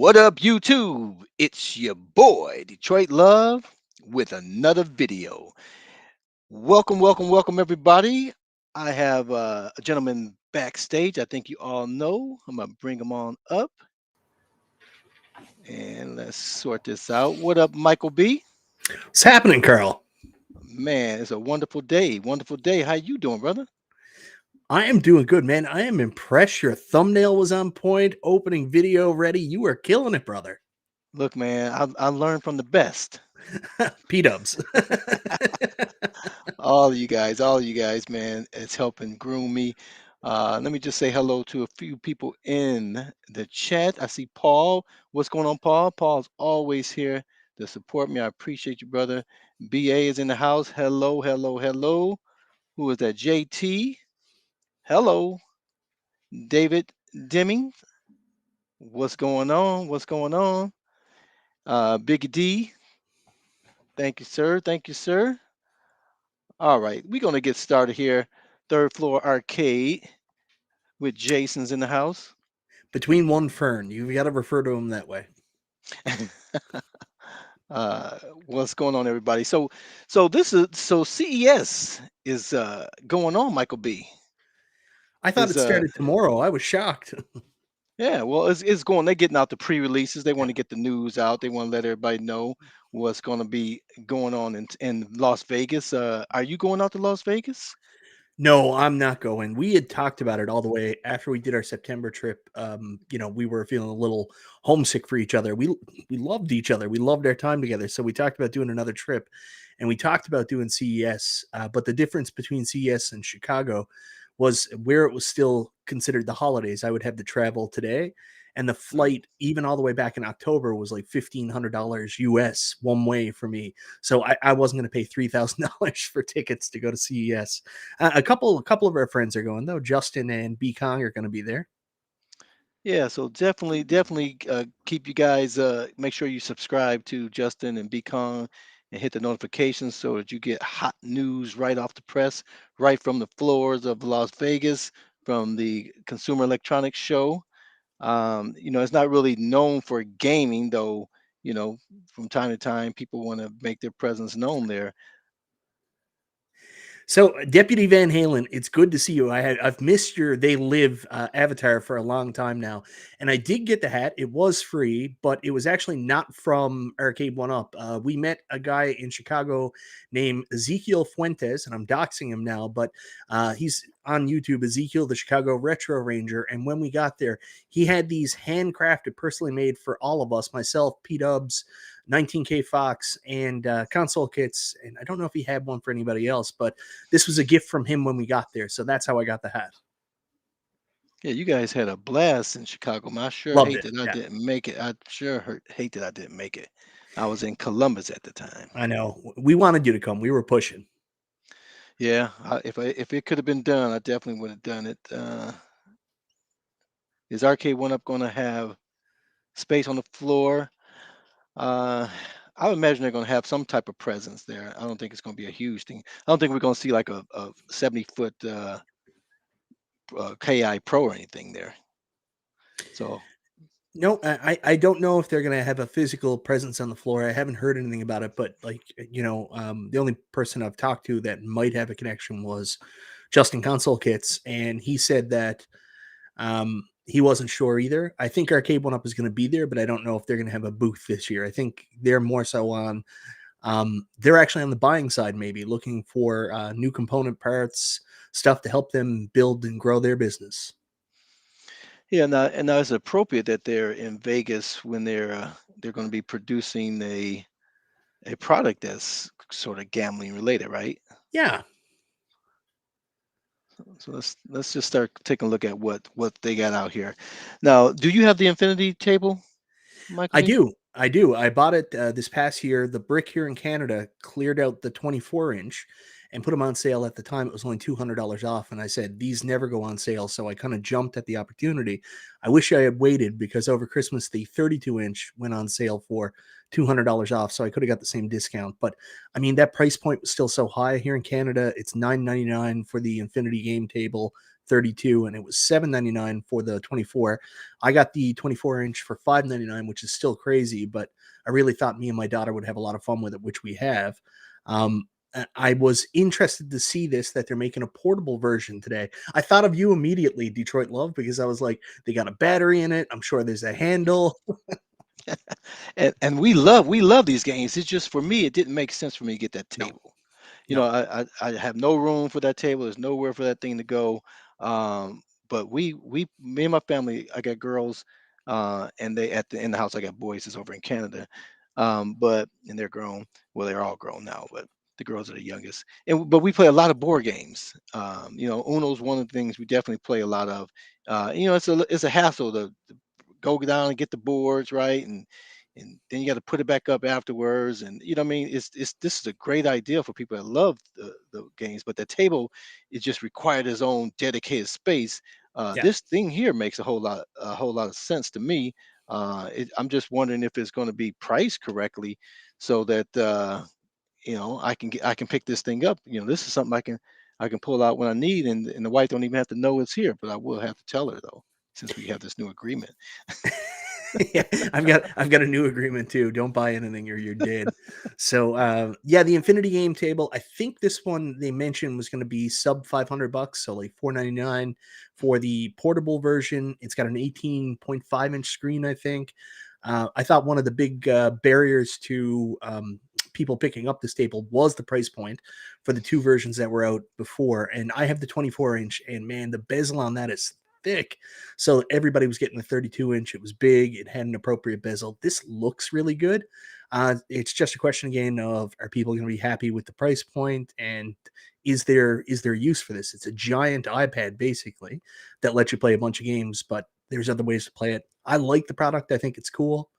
What up, YouTube? It's your boy, Detroit Love, with another video. Welcome, everybody. I have a gentleman backstage. I think you all know. I'm going to bring him on up and let's sort this out. What up, Michael B? What's happening, Carl? Man, it's a wonderful day. Wonderful day. How you doing, brother? I am doing good, man. I am impressed. Your thumbnail was on point. Opening video ready. You are killing it, brother. Look, man, I learned from the best. P-dubs. All of you guys, man, it's helping groom me. Let me just say hello to a few people in the chat. I see Paul. What's going on, Paul? Paul's always here to support me. I appreciate you, brother. BA is in the house. Hello. Who is that? JT. Hello. David Deming. What's going on? What's going on? Big D. Thank you, sir. Thank you, sir. All right, we're gonna get started here. Third floor arcade with Jason's in the house. Between one fern. You've got to refer to him that way. uh, what's going on, everybody? So CES is going on, Michael B. I thought Is it started tomorrow. I was shocked. Yeah, well, it's going. They're getting out the pre-releases. They Yeah. want to get the news out. They want to let everybody know what's going to be going on in Las Vegas. Are you going out to Las Vegas? No, I'm not going. We had talked about it all the way after we did our September trip. We were feeling a little homesick for each other. We loved each other. We loved our time together. So we talked about doing another trip, and we talked about doing CES. But the difference between CES and Chicago was where it was still considered the holidays. I would have to travel today, and the flight, even all the way back in October, was like $1,500 US one way for me. So I wasn't going to pay $3,000 for tickets to go to CES. A couple of our friends are going though. Justin and B Kong are going to be there. Yeah, so definitely keep you guys make sure you subscribe to Justin and Becon and hit the notifications so that you get hot news right off the press, right from the floors of Las Vegas, from the Consumer Electronics Show. It's not really known for gaming, though, from time to time people want to make their presence known there. So, Deputy Van Halen, it's good to see you. I've missed your They Live avatar for a long time now, and I did get the hat. It was free, but it was actually not from Arcade1up. We met a guy in Chicago named Ezekiel Fuentes, and I'm doxing him now, but he's on YouTube, Ezekiel, the Chicago Retro Ranger. And when we got there, he had these handcrafted, personally made for all of us, myself, P-Dubs, 19K Fox, and console kits. And I don't know if he had one for anybody else, but this was a gift from him when we got there. So that's how I got the hat. Yeah, you guys had a blast in Chicago. I sure Loved hate it. that I Yeah, didn't make it. I sure hate that I didn't make it. I was in Columbus at the time. I know. We wanted you to come. We were pushing. Yeah, if it could have been done, I definitely would have done it. Is Arcade1up going to have space on the floor? Uh, I would imagine they're going to have some type of presence there. I don't think it's going to be a huge thing. I don't think we're going to see like a 70-foot KI Pro or anything there. So No, I don't know if they're going to have a physical presence on the floor. I haven't heard anything about it, but the only person I've talked to that might have a connection was Justin Console Kits, and he said that he wasn't sure either. I think Arcade1up is going to be there, but I don't know if they're going to have a booth this year. I think they're more so on. They're actually on the buying side, maybe looking for new component parts, stuff to help them build and grow their business. yeah, and now it's appropriate that they're in Vegas when they're going to be producing a product that's sort of gambling related, right? Yeah, So let's just start taking a look at what they got out here. Now, do you have the Infinity table, Michael I B? do. I do. I bought it this past year. The brick here in Canada cleared out the 24-inch and put them on sale at the time. It was only $200 off. And I said, these never go on sale. So I kind of jumped at the opportunity. I wish I had waited because over Christmas, the 32-inch went on sale for $200 off. So I could have got the same discount. But I mean, that price point was still so high here in Canada. It's $9.99 for the Infinity game table, 32, and it was $7.99 for the 24. I got the 24-inch for $5.99, which is still crazy, but I really thought me and my daughter would have a lot of fun with it, which we have. I was interested to see this, that they're making a portable version today. I thought of you immediately, Detroit Love, because I was like, they got a battery in it. I'm sure there's a handle. And we love these games. It's just for me, it didn't make sense for me to get that No, table. no. I have no room for that table. There's nowhere for that thing to go. Um, but me and my family, I got girls, and they at the in the house. I got boys that's over in Canada, but and they're grown. Well, they're all grown now, but the girls are the youngest. But we play a lot of board games. Uno's one of the things we definitely play a lot of. It's a hassle to go down and get the boards right, and then you got to put it back up afterwards. And I mean, it's this is a great idea for people that love the games, but the table, it just required its own dedicated space. Yeah. This thing here makes a whole lot of sense to me. I'm just wondering if it's going to be priced correctly, so that I can pick this thing up. This is something I can pull out when I need, and the wife don't even have to know it's here, but I will have to tell her though, since we have this new agreement. Yeah, I've got a new agreement too. Don't buy anything or you're dead. So yeah, the Infinity Game table. I think this one they mentioned was going to be sub $500, so like $499 for the portable version. It's got an 18.5-inch screen, I think. I thought one of the big barriers to people picking up this table was the price point for the two versions that were out before. And I have the 24-inch, and man, the bezel on that is thick. So everybody was getting the 32-inch. It was big. It had an appropriate bezel. This looks really good. It's just a question again of, are people going to be happy with the price point, and is there use for this? It's a giant iPad basically that lets you play a bunch of games, but there's other ways to play it. I like the product. I think it's cool.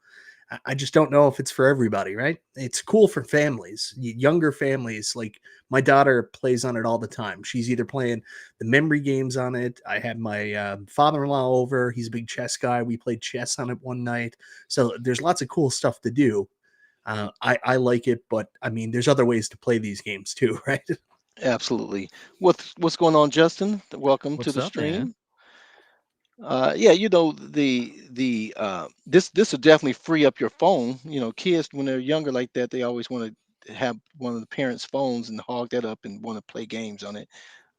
I just don't know if it's for everybody, right? It's cool for families, younger families. Like my daughter plays on it all the time. She's either playing the memory games on it. I had my father-in-law over. He's a big chess guy. We played chess on it one night. So there's lots of cool stuff to do. I like it, but I mean, there's other ways to play these games too, right? Absolutely. What's going on, Justin? Welcome to What's the up, man? stream. Yeah, this will definitely free up your phone. Kids when they're younger like that, they always want to have one of the parents' phones and hog that up and want to play games on it.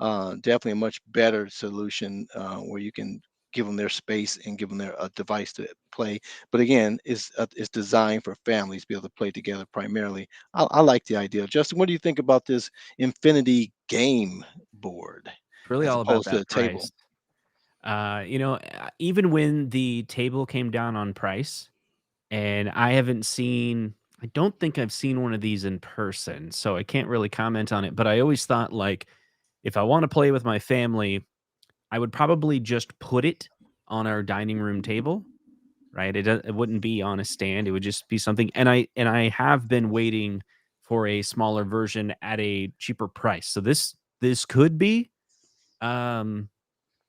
Definitely a much better solution, where you can give them their space and give them their device to play. But again, it's designed for families to be able to play together primarily. I like the idea. Justin, what do you think about this Infinity Game Board It's really as all about opposed to that a table? price. Even when the table came down on price, and I don't think I've seen one of these in person, so I can't really comment on it. But I always thought, like, if I want to play with my family, I would probably just put it on our dining room table, right? It wouldn't be on a stand. It would just be something. And I have been waiting for a smaller version at a cheaper price. So this could be um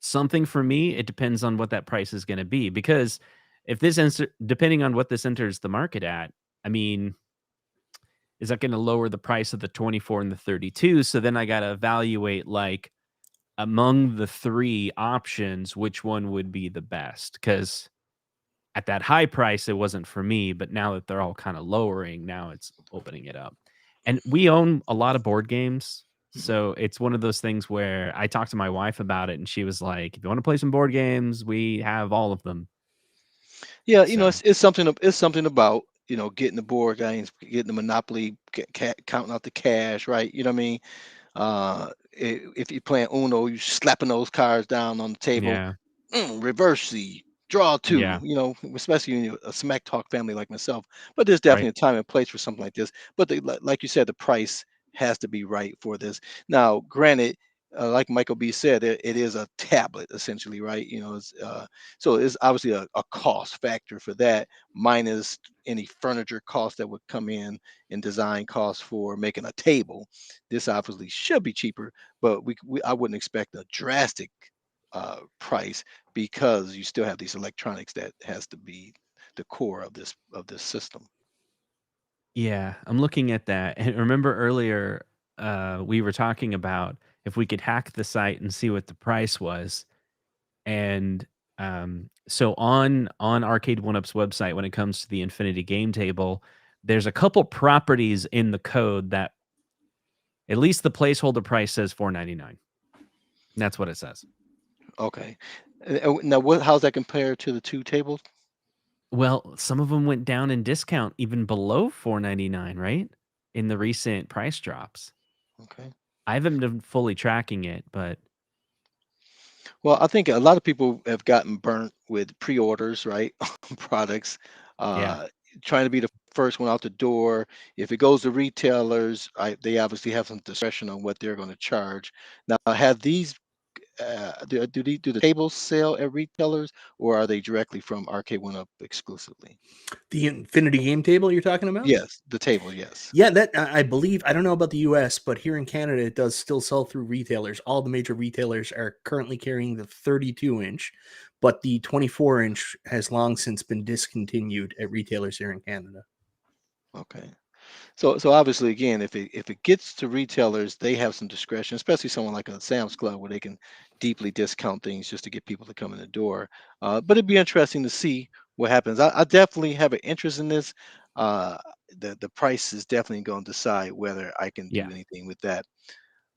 something for me. It depends on what that price is going to be, because if depending on what this enters the market at, I mean, is that going to lower the price of the 24 and the 32? So then I got to evaluate, like, among the three options, which one would be the best? Because at that high price, it wasn't for me, but now that they're all kind of lowering, now it's opening it up. And we own a lot of board games, Mhm. so it's one of those things where I talked to my wife about it, and she was like, "If you want to play some board games, we have all of them." Yeah, So, it's something about getting the board games, getting the Monopoly, counting out the cash, right? You know what I mean? If you're playing Uno, you slapping those cards down on the table. yeah, Reverse the draw two. yeah, Especially in a smack talk family like myself. But there's right. definitely a time and place for something like this. But like you said, the price has to be right for this. Now, granted, like Michael B said, it is a tablet essentially, right? So it's obviously a cost factor for that, minus any furniture cost that would come in and design costs for making a table. This obviously should be cheaper, but I wouldn't expect a drastic price, because you still have these electronics that has to be the core of this system. Yeah, I'm looking at that. And remember earlier, we were talking about if we could hack the site and see what the price was. And so on Arcade1up's website, when it comes to the Infinity Game Table, there's a couple properties in the code that at least the placeholder price says $4.99. That's what it says. Okay. Now, how's that compared to the two tables? Well, some of them went down in discount even below $4.99, right? In the recent price drops. Okay. I haven't been fully tracking it, but Well, I think a lot of people have gotten burnt with pre-orders, right? On products, yeah. uh, trying to be the first one out the door. If it goes to retailers, they obviously have some discretion on what they're going to charge. Now, have these do the tables sell at retailers, or are they directly from Arcade1up exclusively? The Infinity Game Table you're talking about? Yes, the table, yes. Yeah, that I believe. I don't know about the US, but here in Canada, it does still sell through retailers. All the major retailers are currently carrying the 32-inch, but the 24-inch has long since been discontinued at retailers here in Canada. Okay. So obviously, again, if it gets to retailers, they have some discretion, especially someone like a Sam's Club, where they can deeply discount things just to get people to come in the door. But it'd be interesting to see what happens. I definitely have an interest in this. Uh, the price is definitely going to decide whether I can Yeah. do anything with that.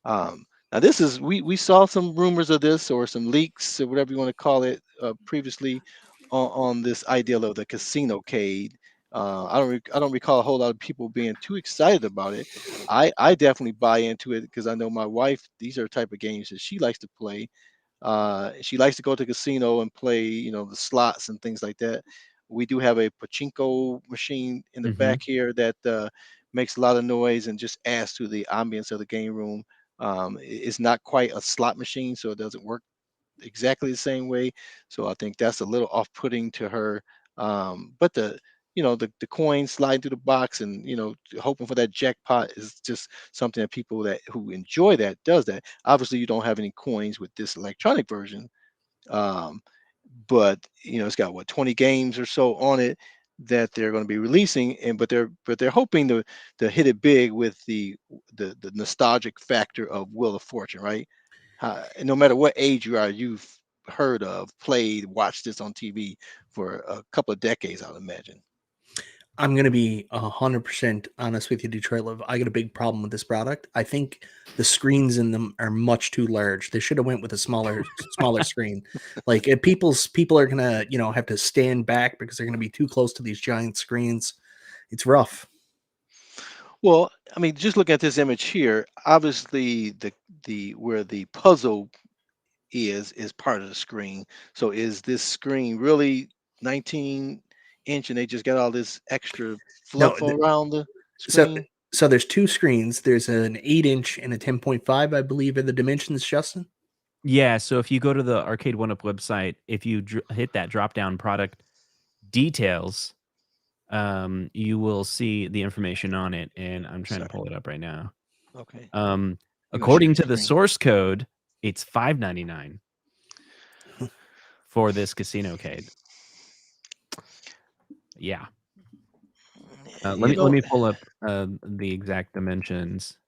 Now this is we saw some rumors of this or some leaks or whatever you want to call it previously on this idea of the casino cade. I don't recall a whole lot of people being too excited about it. I definitely buy into it because I know my wife. These are the type of games that she likes to play. She likes to go to the casino and play, the slots and things like that. We do have a pachinko machine in the Hmm. back here that makes a lot of noise and just adds to the ambience of the game room. It's not quite a slot machine, so it doesn't work exactly the same way. So I think that's a little off-putting to her. But the coins sliding through the box and hoping for that jackpot is just something that people that who enjoy that does that. Obviously, you don't have any coins with this electronic version, um, but it's got what 20 games or so on it that they're going to be releasing, and but they're hoping to hit it big with the nostalgic factor of Wheel of Fortune, right? And no matter what age you are, you've heard of, played, watched this on TV for a couple of decades, I would imagine. I'm going to be 100% honest with you, Detroit Love. I got a big problem with this product. I think the screens in them are much too large. They should have went with a smaller screen. Like if people are going to, have to stand back because they're going to be too close to these giant screens. It's rough. Well, I mean, just look at this image here. Obviously, the where the puzzle is part of the screen. So is this screen really 19-inch and they just got all this extra No, fluff around the so screen? so there's two screens. There's an 8-inch and a 10.5, I believe, are the dimensions, Justin. Yeah. So if you go to the Arcade1up website, if you hit that drop down product details, you will see the information on it. And I'm trying to Sorry. pull it up right now. Okay. Um, You're gonna share according your to the screen. source code, it's $5.99 for this casino cade. Yeah. Let me pull up the exact dimensions.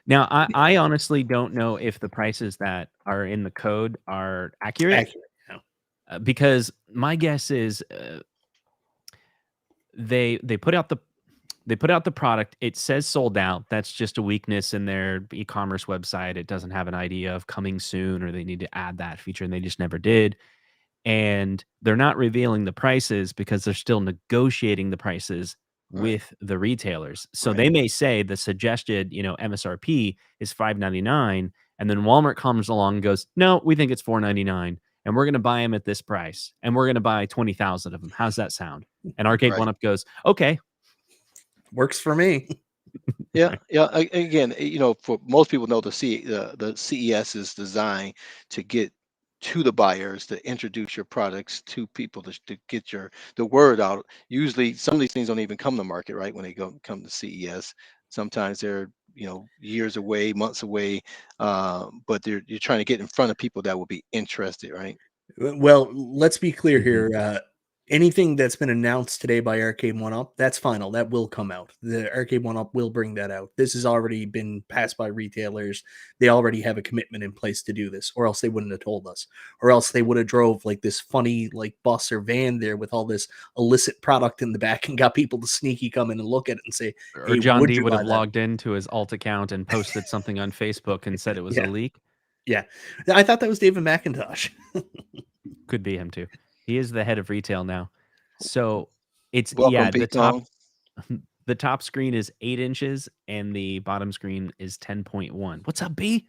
Now, I honestly don't know if the prices that are in the code are accurate, Accurate. Yeah. because my guess is they put out the product. It says sold out. That's just a weakness in their e-commerce website. It doesn't have an idea of coming soon, or they need to add that feature, and they just never did. And they're not revealing the prices because they're still negotiating the prices Right. with the retailers. So Right. they may say the suggested, MSRP is $5.99, and then Walmart comes along and goes, "No, we think it's $4.99, and we're going to buy them at this price, and we're going to buy 20,000 of them. How's that sound?" And Arcade Right. One Up goes, "Okay." Works for me. Yeah. Yeah. Again, for most people know the CES is designed to get to the buyers, to introduce your products to people, to get the word out. Usually, some of these things don't even come to market right when they come to CES. Sometimes they're years away, months away, but you're trying to get in front of people that will be interested, right? Well, let's be clear Mhm. here. Anything that's been announced today by Arcade1up, that's final. That will come out. The Arcade1up will bring that out. This has already been passed by retailers. They already have a commitment in place to do this, or else they wouldn't have told us. Or else they would have drove like this funny like bus or van there with all this illicit product in the back and got people to sneaky come in and look at it and say, Or hey, John would D you would buy have that? logged into his alt account and posted something on Facebook and said it was a Yeah. leak. Yeah. I thought that was David McIntosh. Could be him too. He is the head of retail now. So it's Welcome, the top Beatong. the top screen is 8 inches and the bottom screen is 10.1. What's up, B?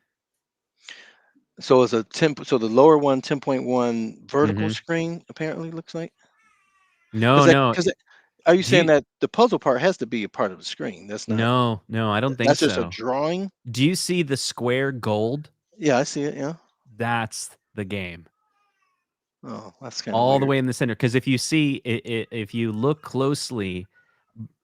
So it's a 10. So the lower one, 10.1 vertical Mhm. screen. Apparently, looks like. No, no. Because are you Do you saying that the puzzle part has to be a part of the screen? That's not. No, I don't think That's just a so. drawing. Do you see the square gold? Yeah, I see it. Yeah. That's the game. Oh, that's kind of All the weird. way in the center. Because if you see, if you look closely,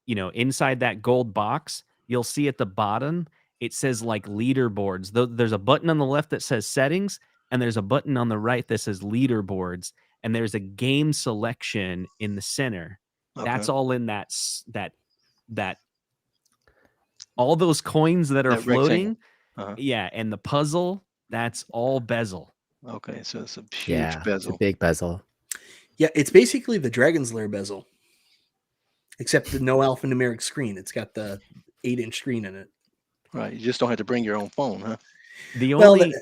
inside that gold box, you'll see at the bottom, it says like leaderboards. There's a button on the left that says settings, and there's a button on the right that says leaderboards, and there's a game selection in the center. That's Okay. all in that all those coins that are That rectangle. floating. Uh-huh. Yeah, and the puzzle, that's all bezel. Okay, so it's a huge Yeah, it's a bezel. big bezel. Yeah, it's basically the Dragon's Lair bezel, except the no alphanumeric screen. It's got the 8-inch screen in it. Right. You just don't have to bring your own phone, huh? The Well, only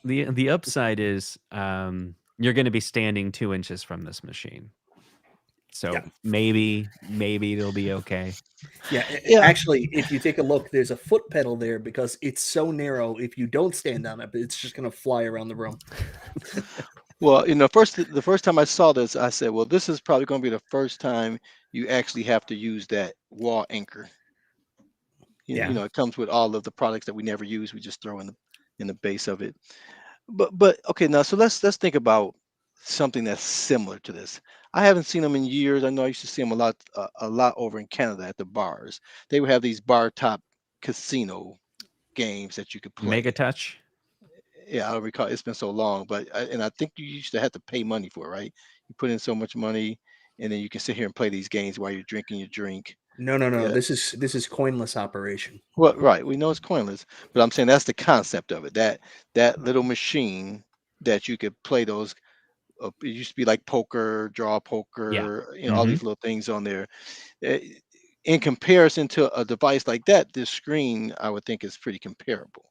the upside is you're going to be standing 2 inches from this machine, so Yeah. maybe it'll be okay. Yeah, Yeah. actually, if you take a look, there's a foot pedal there because it's so narrow. If you don't stand on it, it's just going to fly around the room. Well, the first time I saw this, I said, well, this is probably going to be the first time you actually have to use that wall anchor. Yeah. It comes with all of the products that we never use. We just throw in the base of it. But okay, now so let's think about something that's similar to this. I haven't seen them in years. I know I used to see them a lot over in Canada at the bars. They would have these bar top casino games that you could play. Mega Touch. Yeah, I don't recall. It's been so long, and I think you used to have to pay money for it, right? You put in so much money, and then you can sit here and play these games while you're drinking your drink. No. Yeah. This is coinless operation. Well, right. We know it's coinless, but I'm saying that's the concept of it. That little machine that you could play those. It used to be like poker, draw poker, all these little things on there. In comparison to a device like that, this screen I would think is pretty comparable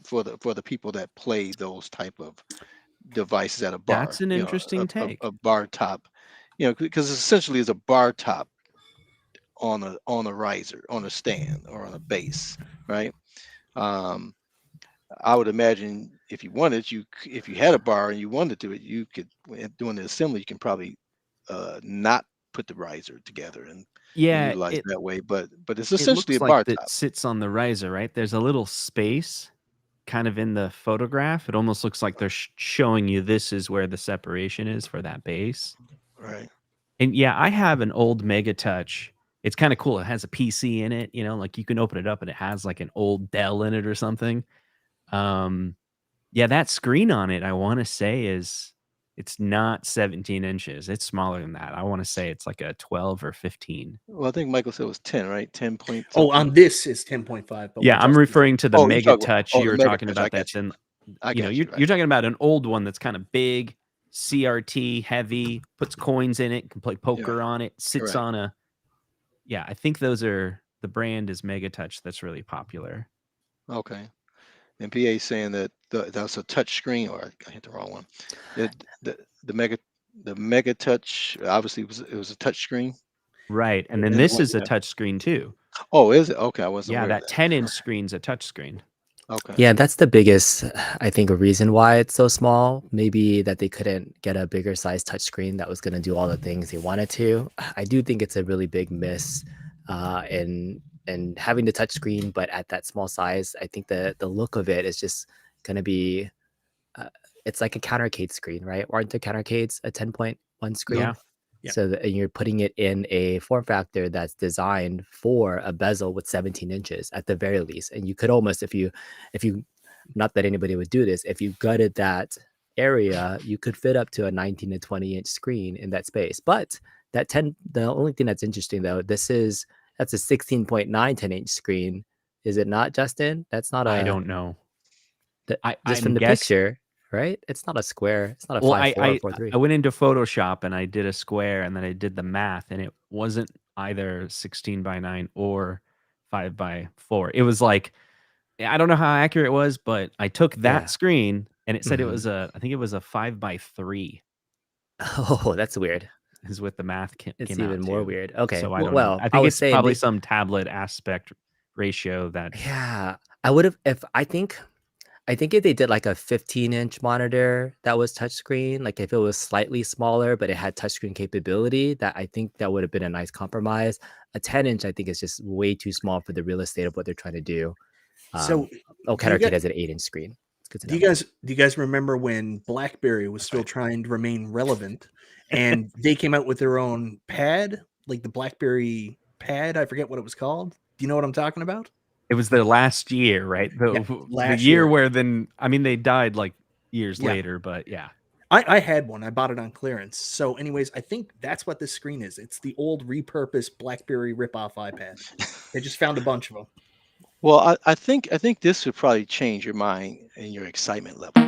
for the people that play those type of devices at a bar. That's an interesting take. A bar top, because essentially it's a bar top on a riser, on a stand, or on a base, right? I would imagine if you wanted, if you had a bar and you wanted to do it, you could, doing the assembly, you can probably not put the riser together and utilize it that way. But it's essentially a bar top. It sits on the riser, right? There's a little space kind of in the photograph. It almost looks like they're showing you this is where the separation is for that base. Right. And yeah, I have an old Mega Touch. It's kind of cool. It has a PC in it, like you can open it up and it has like an old Dell in it or something. Yeah, that screen on it, I want to say it's not 17 inches. It's smaller than that. I want to say it's like a 12 or 15. Well, I think Michael said it was 10, right? 10 point. Oh, on this is 10.5. Yeah, I'm referring to the Mega Touch. You were talking about that. Then you're talking about an old one that's kind of big, CRT heavy, puts coins in it, can play poker on it, sits on a. Yeah, I think the brand is Mega Touch. That's really popular. Okay. And PA is saying that that's a touch screen, or I hit the wrong one. The Mega Touch obviously it was a touch screen. Right, and then this is a touch screen too. Oh, is it? Okay, I wasn't. Yeah, aware that 10-inch screen's a touch screen. Okay. Yeah, that's the biggest, I think, reason why it's so small. Maybe that they couldn't get a bigger size touchscreen that was going to do all the things they wanted to. I do think it's a really big miss in having the touchscreen, but at that small size. I think the look of it is just going to be, it's like a countercade screen, right? Aren't the countercades a 10.1 screen? Yeah. So and you're putting it in a form factor that's designed for a bezel with 17 inches at the very least. And you could almost, if you, not that anybody would do this, if you gutted that area, you could fit up to a 19 to 20-inch screen in that space. But the only thing that's interesting though, that's a 16.9 10-inch screen. Is it not, Justin? That's not I a don't know. just I'm from the guessing. picture, right? It's not a square. It's not a Well, 5.4 or 4.3. I went into Photoshop and I did a square and then I did the math and it wasn't either 16:9 or 5:4. It was like, I don't know how accurate it was, but I took that Yeah. screen and it said it Mhm. was I think it was a 5:3 Oh, that's weird. is what the math It's came out even more to. weird. Okay. So I don't know. Well, I I think was it's saying probably some tablet aspect ratio that yeah, I would have if I think if they did like a 15-inch monitor that was touchscreen, like if it was slightly smaller but it had touchscreen capability, that I think that would have been a nice compromise. A 10-inch, I think, is just way too small for the real estate of what they're trying to do. So, OK do you Arcade guys has an 8-inch screen. It's good to do know. you guys remember when BlackBerry was still trying to remain relevant, and they came out with their own pad, like the BlackBerry pad? I forget what it was called. Do you know what I'm talking about? it was their last year, right? Yeah, The last year year. where then I mean they died like years Yeah. later, but yeah. I had one. I bought it on clearance. So, anyways, I think that's what this screen is. It's the old repurposed BlackBerry ripoff iPad. They just found a bunch of them. Well, I think this would probably change your mind and your excitement level.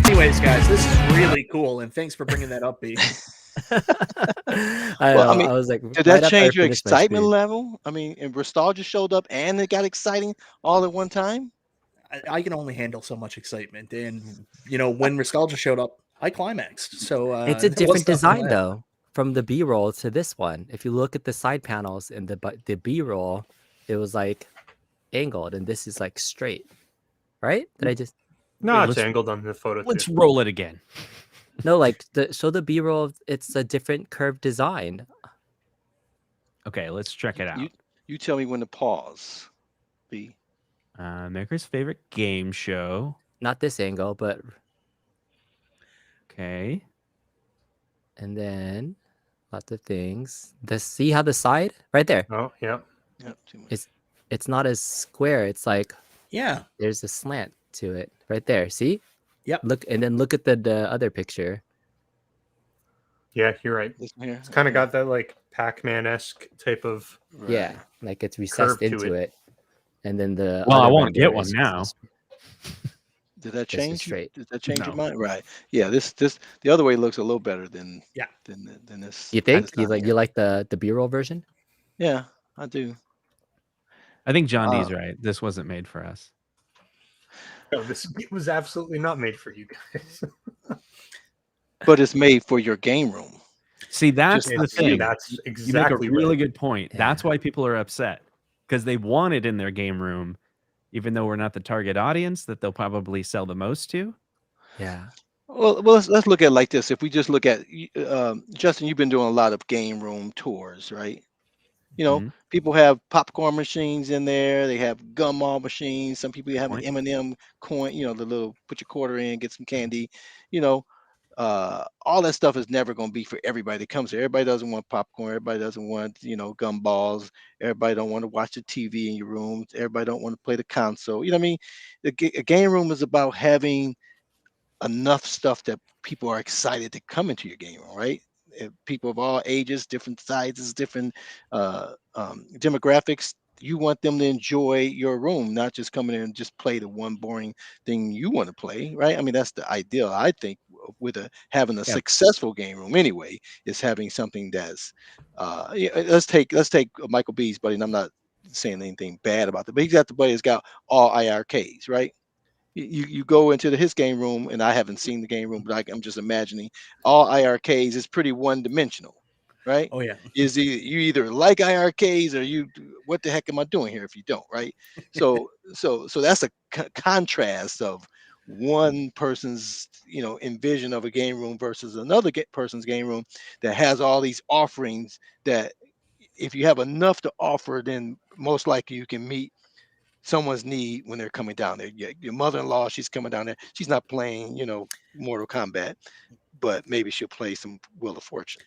Anyways, guys, this is really cool, and thanks for bringing that up, B. I Well, I know. mean, I was like, did right that after I change your finished my excitement screen. level? I mean, and nostalgia showed up and it got exciting all at one time? I can only handle so much excitement, and when nostalgia showed up, I climaxed. So It's a there was different stuff in design that. though, from the B-roll to this one. If you look at the side panels in the B-roll, it was like angled, and this is like straight, right? Did I just No, it's let's- angled on the photo Let's too. roll it again. no like show the B-roll? It's a different curved design. Okay, let's check it out. You tell me when to pause. B. America's favorite game show. Not this angle, but Okay. and then lots of things. See how the side right there? Oh, yeah. Yep, too much. It's not as square. It's like Yeah. there's a slant to it right there. See? Yep. Look, and then look at the other picture. Yeah, you're right. This one here? It's kind of got that like Pac-Man-esque type of. Right. Yeah, like it's recessed Curve to into it. And then the Well, I other want to get render one is now. Did that This is change? straight. Did that change your No. mind? Right. Yeah. This the other way looks a little better than Yeah. than this. You think design you here. like the B-roll version? Yeah, I do. I think John D's right. This wasn't made for us. No, this was absolutely not made for you guys. But it's made for your game room. See, that's Just the not for thing. you. That's You make a exactly really right. good point. Yeah. That's why people are upset because they want it in their game room, even though we're not the target audience that they'll probably sell the most to. Yeah. Well, let's look at it like this. If we just look at Justin, you've been doing a lot of game room tours, right? You know, Mhm. people have popcorn machines in there. They have gumball machines. Some people have an Point. M&M coin. You know, the little put your quarter in, get some candy. You know, all that stuff is never going to be for everybody that comes here. Everybody doesn't want popcorn. Everybody doesn't want gumballs. Everybody don't want to watch the TV in your room. Everybody don't want to play the console. You know what I mean? A game room is about having enough stuff that people are excited to come into your game room, right? People of all ages, different sizes, different demographics. You want them to enjoy your room, not just come in and just play the one boring thing you want to play, right? I mean, that's the ideal, I think, with having a Yeah. successful game room anyway, is having something that's let's take Michael B's buddy, and I'm not saying anything bad about it, but he's got the buddy that's got all IRKs, right? You go into his game room, and I haven't seen the game room, but I'm just imagining all IRKs is pretty one dimensional, right? Oh, yeah. You either like IRKs or what the heck am I doing here if you don't, right? So that's a contrast of one person's envision of a game room versus another person's game room that has all these offerings that if you have enough to offer, then most likely you can meet someone's need when they're coming down there. Your mother-in-law, she's coming down there. She's not playing, Mortal Kombat, but maybe she'll play some Wheel of Fortune.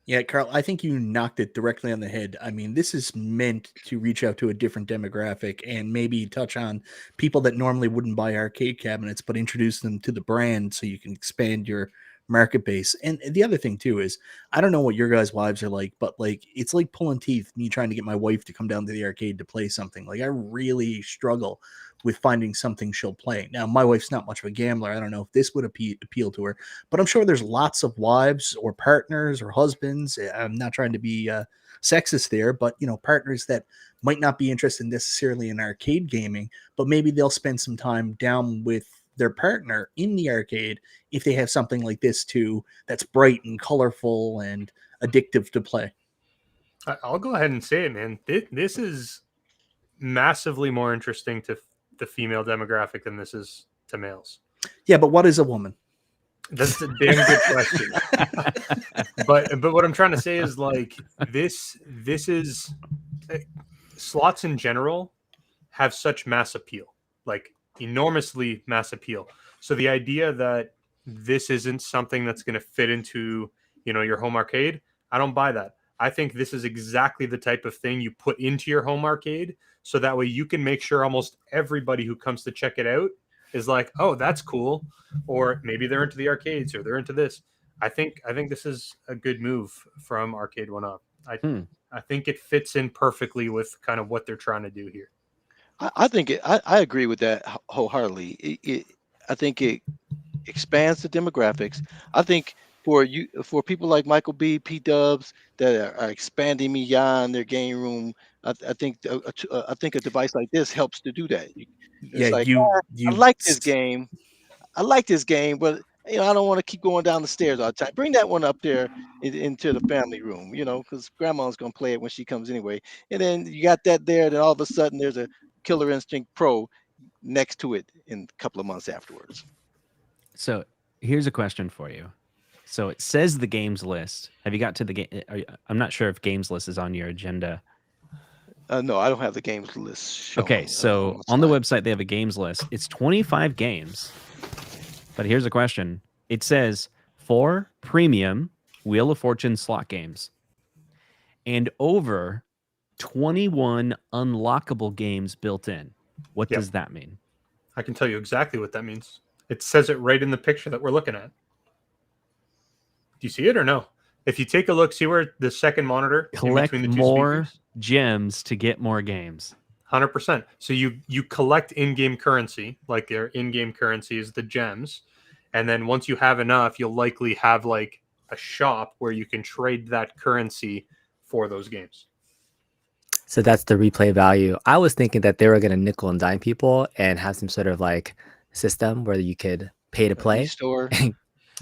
Yeah, Carl, I think you knocked it directly on the head. I mean, this is meant to reach out to a different demographic and maybe touch on people that normally wouldn't buy arcade cabinets, but introduce them to the brand so you can expand your market base. And the other thing too is, I don't know what your guys' wives are like, but like it's like pulling teeth, me trying to get my wife to come down to the arcade to play something. Like I really struggle with finding something she'll play. Now, my wife's not much of a gambler. I don't know if this would appeal to her, but I'm sure there's lots of wives or partners or husbands. I'm not trying to be sexist there, but partners that might not be interested necessarily in arcade gaming, but maybe they'll spend some time down with their partner in the arcade if they have something like this too, that's bright and colorful and addictive to play. I'll go ahead and say it, man. This is massively more interesting to the female demographic than this is to males. Yeah, but what is a woman? That's a damn good question. but what I'm trying to say is like this is slots in general have such mass appeal, like enormously mass appeal. So the idea that this isn't something that's going to fit into your home arcade, I don't buy that. I think this is exactly the type of thing you put into your home arcade, so that way you can make sure almost everybody who comes to check it out is like, oh, that's cool, or maybe they're into the arcades or they're into this. I think this is a good move from Arcade1up. I think it fits in perfectly with kind of what they're trying to do here. I think I agree with that wholeheartedly. I think it expands the demographics. I think for people like Michael B, P Dubs that are expanding beyond their game room, I think I think a device like this helps to do that. It's Yeah, like I you like this game. I like this game, but I don't want to keep going down the stairs all the time. Bring that one up there into the family room, because grandma's gonna play it when she comes anyway. And then you got that there. Then all of a sudden, there's a Killer Instinct Pro next to it in a couple of months afterwards. So here's a question for you. So it says the games list. Have you got to the game? I'm not sure if games list is on your agenda. No, I don't have the games list shown. Okay, so on the website they have a games list. It's 25 games. But here's a question. It says 4 premium Wheel of Fortune slot games and over 21 unlockable games built in. What does that mean? I can tell you exactly what that means. It says it right in the picture that we're looking at. Do you see it or no? If you take a look, see where the second monitor collect in between the two more speakers? gems to get more games. 100%. So you collect in-game currency, like their in-game currency is the gems. And then once you have enough, you'll likely have like a shop where you can trade that currency for those games. So that's the replay value. I was thinking that they were going to nickel and dime people and have some sort of like system where you could pay to play store and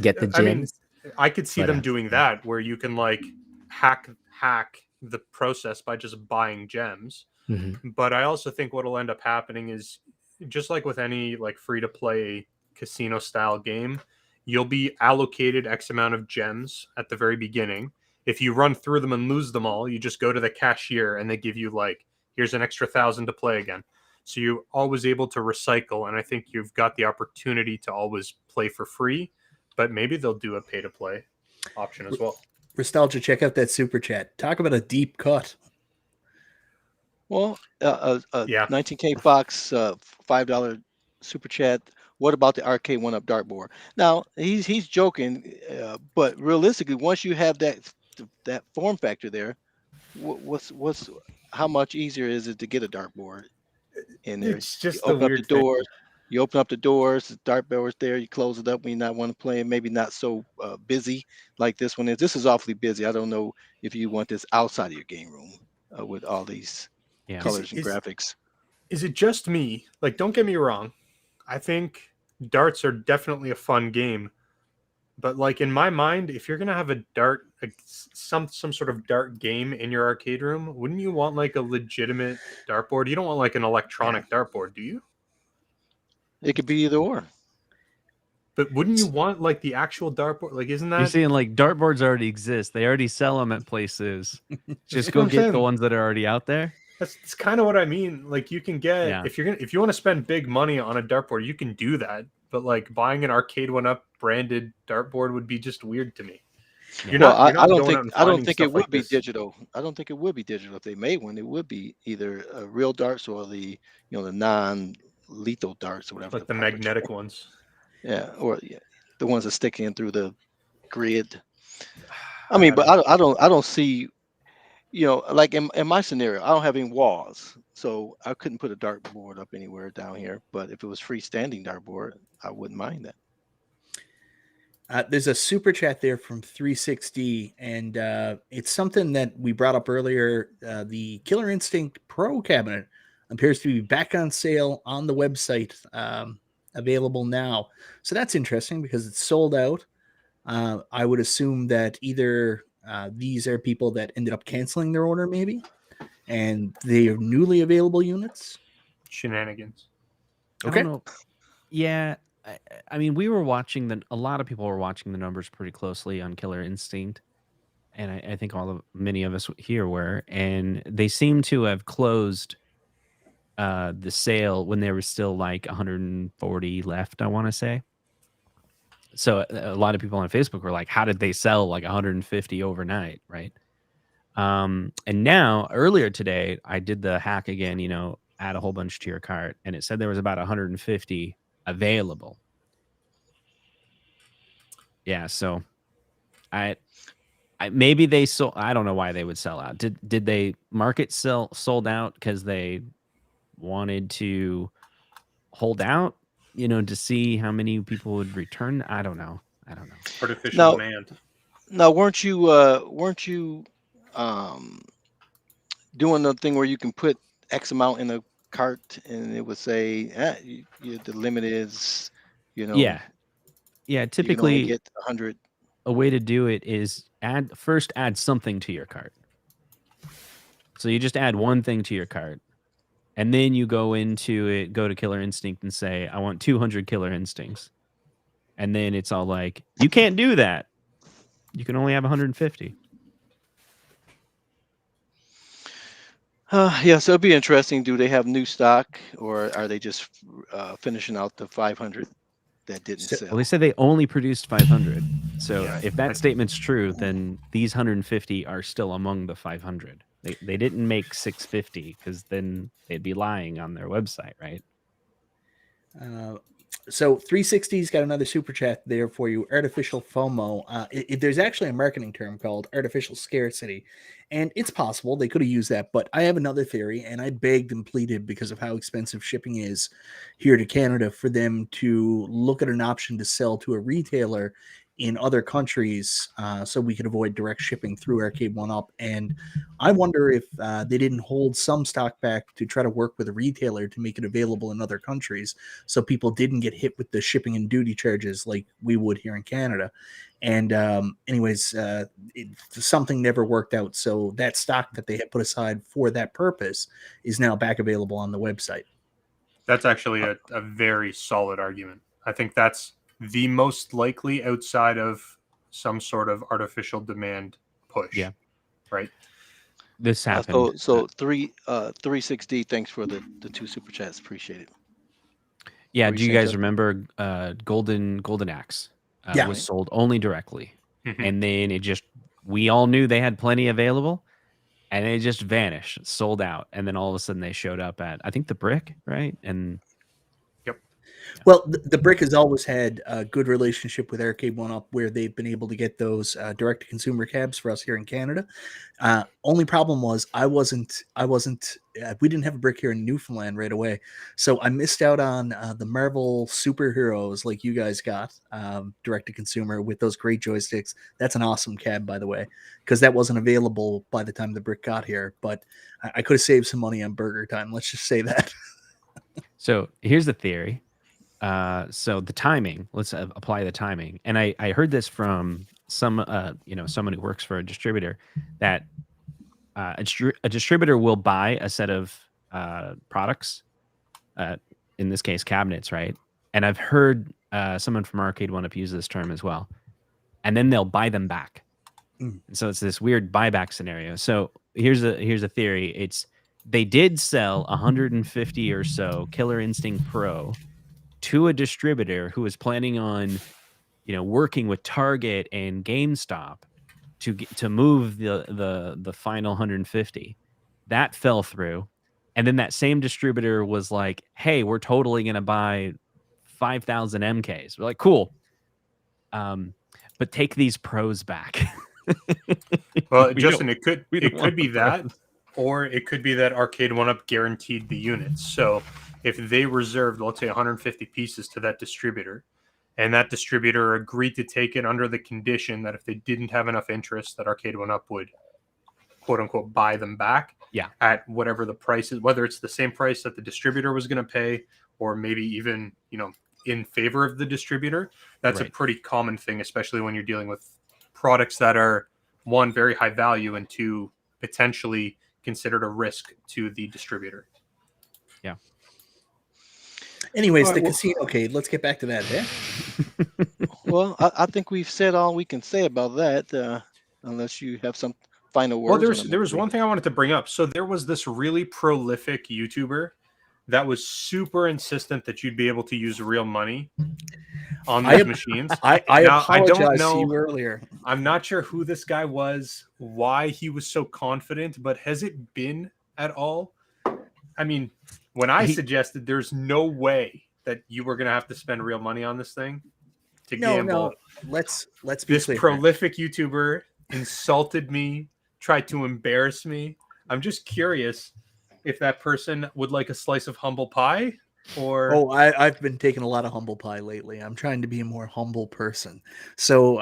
get the gems. I mean, I could see them doing that where you can like hack the process by just buying gems. Mm-hmm. But I also think what will end up happening is just like with any like free to play casino style game, you'll be allocated X amount of gems at the very beginning. If you run through them and lose them all, you just go to the cashier and they give you like, here's an extra 1,000 to play again. So you're always able to recycle. And I think you've got the opportunity to always play for free, but maybe they'll do a pay to play option as well. Nostalgia, check out that super chat. Talk about a deep cut. Well, 19K Fox, $5 super chat. What about the Arcade1up dartboard? Now he's joking, but realistically, once you have that form factor there, what's how much easier is it to get a dartboard in there? It's just you the weird doors. You open up the doors, the dartboard's there. You close it up when you not want to play, and maybe not so busy like this one is. This is awfully busy. I don't know if you want this outside of your game room with all these colors and graphics. Is it just me? Like, don't get me wrong. I think darts are definitely a fun game, but like in my mind, if you're gonna have a dart, some sort of dart game in your arcade room, wouldn't you want like a legitimate dartboard? You don't want like an electronic dartboard, do you? It could be either or. But wouldn't you want like the actual dartboard? Like, isn't You're that seeing like dartboards already exist. They already sell them at places. Just what go I'm get the saying. ones that are already out there. That's kind of what I mean. Like, you can get Yeah. if you want to spend big money on a dartboard, you can do that. But like buying an Arcade1up branded dartboard would be just weird to me. You're Well, not I don't going think out and I don't finding think it stuff would like be this. digital. I don't think it would be digital if they made one. It would be either real darts or the the non-lethal darts or whatever. Like the proper magnetic term. ones. Yeah, or the ones that stick in through the grid. I I mean, but don't- I don't see like in my scenario, I don't have any walls, so I couldn't put a dartboard up anywhere down here. But if it was freestanding dartboard, I wouldn't mind that. There's a super chat there from 360, and it's something that we brought up earlier. The Killer Instinct Pro cabinet appears to be back on sale on the website, available now. So that's interesting because it's sold out. I would assume that either these are people that ended up canceling their order, maybe, and they are newly available units. Shenanigans. I Okay. don't know. Yeah. I mean, we were watching a lot of people were watching the numbers pretty closely on Killer Instinct. And I think many of us here were, and they seem to have closed the sale when there was still like 140 left, I want to say. So a lot of people on Facebook were like, how did they sell like 150 overnight? Right. And now earlier today, I did the hack again, add a whole bunch to your cart, and it said there was about 150 available. Yeah. So I maybe they sold. I don't know why they would sell out. Did they market sold out because they wanted to hold out, to see how many people would return? I don't know. Artificial Now, demand. now weren't you doing the thing where you can put X amount in a cart and it would say the limit is Yeah. you can only Typically, get 100. a way to do it is add something to your cart. So you just add one thing to your cart, and then you go to Killer Instinct and say, I want 200 Killer Instincts. And then it's all like, you can't do that. You can only have 150. Yeah, so it'd be interesting. Do they have new stock, or are they just finishing out the 500 that didn't So- sell? Well, they said they only produced 500. So Yeah, if that statement's true, then these 150 are still among the 500. They didn't make 650 because then they'd be lying on their website, right? So 360's got another super chat there for you. Artificial FOMO. There's actually a marketing term called artificial scarcity, and it's possible they could have used that. But I have another theory, and I begged and pleaded because of how expensive shipping is here to Canada for them to look at an option to sell to a retailer in other countries, so we could avoid direct shipping through Arcade1up. And I wonder if they didn't hold some stock back to try to work with a retailer to make it available in other countries, so people didn't get hit with the shipping and duty charges like we would here in Canada. And anyways, something never worked out. So that stock that they had put aside for that purpose is now back available on the website. That's actually a very solid argument. I think that's the most likely outside of some sort of artificial demand push. Yeah. Right. This happened. So 360. Thanks for the 2 super chats. Appreciate it. Yeah. What were Do you you saying, guys Jeff? remember Golden Axe? Yeah. Was sold only directly, Mhm. and then we all knew they had plenty available, and it just vanished, sold out, and then all of a sudden they showed up at, I think, the Brick, right? And Well, the Brick has always had a good relationship with Arcade1up, where they've been able to get those direct-to-consumer cabs for us here in Canada. Only problem was we didn't have a Brick here in Newfoundland right away, so I missed out on the Marvel superheroes like you guys got direct-to-consumer with those great joysticks. That's an awesome cab, by the way, because that wasn't available by the time the Brick got here. But I could have saved some money on burger time. Let's just say that. so here's the theory. So the timing, let's apply the timing. And I heard this from someone who works for a distributor, that a distributor will buy a set of products, in this case cabinets, right? and I've heard someone from Arcade1up use this term as well, and then they'll buy them back. So it's this weird buyback scenario. So here's a theory. It's they did sell 150 or so Killer Instinct Pro to a distributor who was planning on, working with Target and GameStop to move the final 150. That fell through, and then that same distributor was like, "Hey, we're totally gonna buy 5,000 MKs." We're like, "Cool, but take these pros back." Well, Justin, it could be that, or it could be that Arcade1up guaranteed the units. So if they reserved, let's say, 150 pieces to that distributor, and that distributor agreed to take it under the condition that if they didn't have enough interest, that Arcade1up would, quote unquote, buy them back at whatever the price is, whether it's the same price that the distributor was going to pay, or maybe even, in favor of the distributor. That's a pretty common thing, especially when you're dealing with products that are, one, very high value, and two, potentially considered a risk to the distributor. Yeah. Anyways, the casino. Okay, let's get back to that. Yeah. Well, I think we've said all we can say about that, unless you have some final words. Well, there was one thing I wanted to bring up. So there was this really prolific YouTuber that was super insistent that you'd be able to use real money on these machines. I apologize to you earlier. I'm not sure who this guy was, why he was so confident, but has it been at all? I mean, when I suggested there's no way that you were going to have to spend real money on this thing to gamble. No. Let's be this clear. Prolific YouTuber insulted me, tried to embarrass me. I'm just curious if that person would like a slice of humble pie, or I've been taking a lot of humble pie lately. I'm trying to be a more humble person. So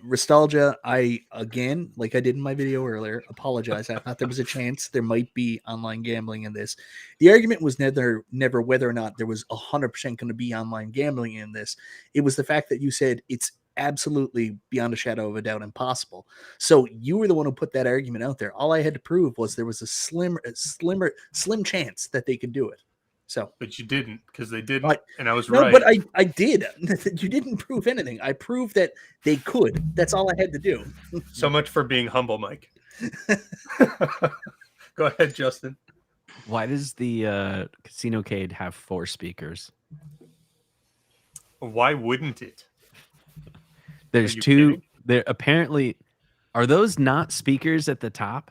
Restalgia, I again, like I did in my video earlier, apologize. I thought there was a chance there might be online gambling in this. The argument was never whether or not there was 100% going to be online gambling in this. It was the fact that you said it's absolutely beyond a shadow of a doubt impossible. So you were the one who put that argument out there. All I had to prove was there was a slim chance that they could do it. So, but you didn't, because they didn't, and I was right. But I did. You didn't prove anything. I proved that they could. That's all I had to do. So much for being humble, Mike. Go ahead, Justin. Why does the Casinocade have 4 speakers? Why wouldn't it? There's 2. Kidding? There apparently are those not speakers at the top?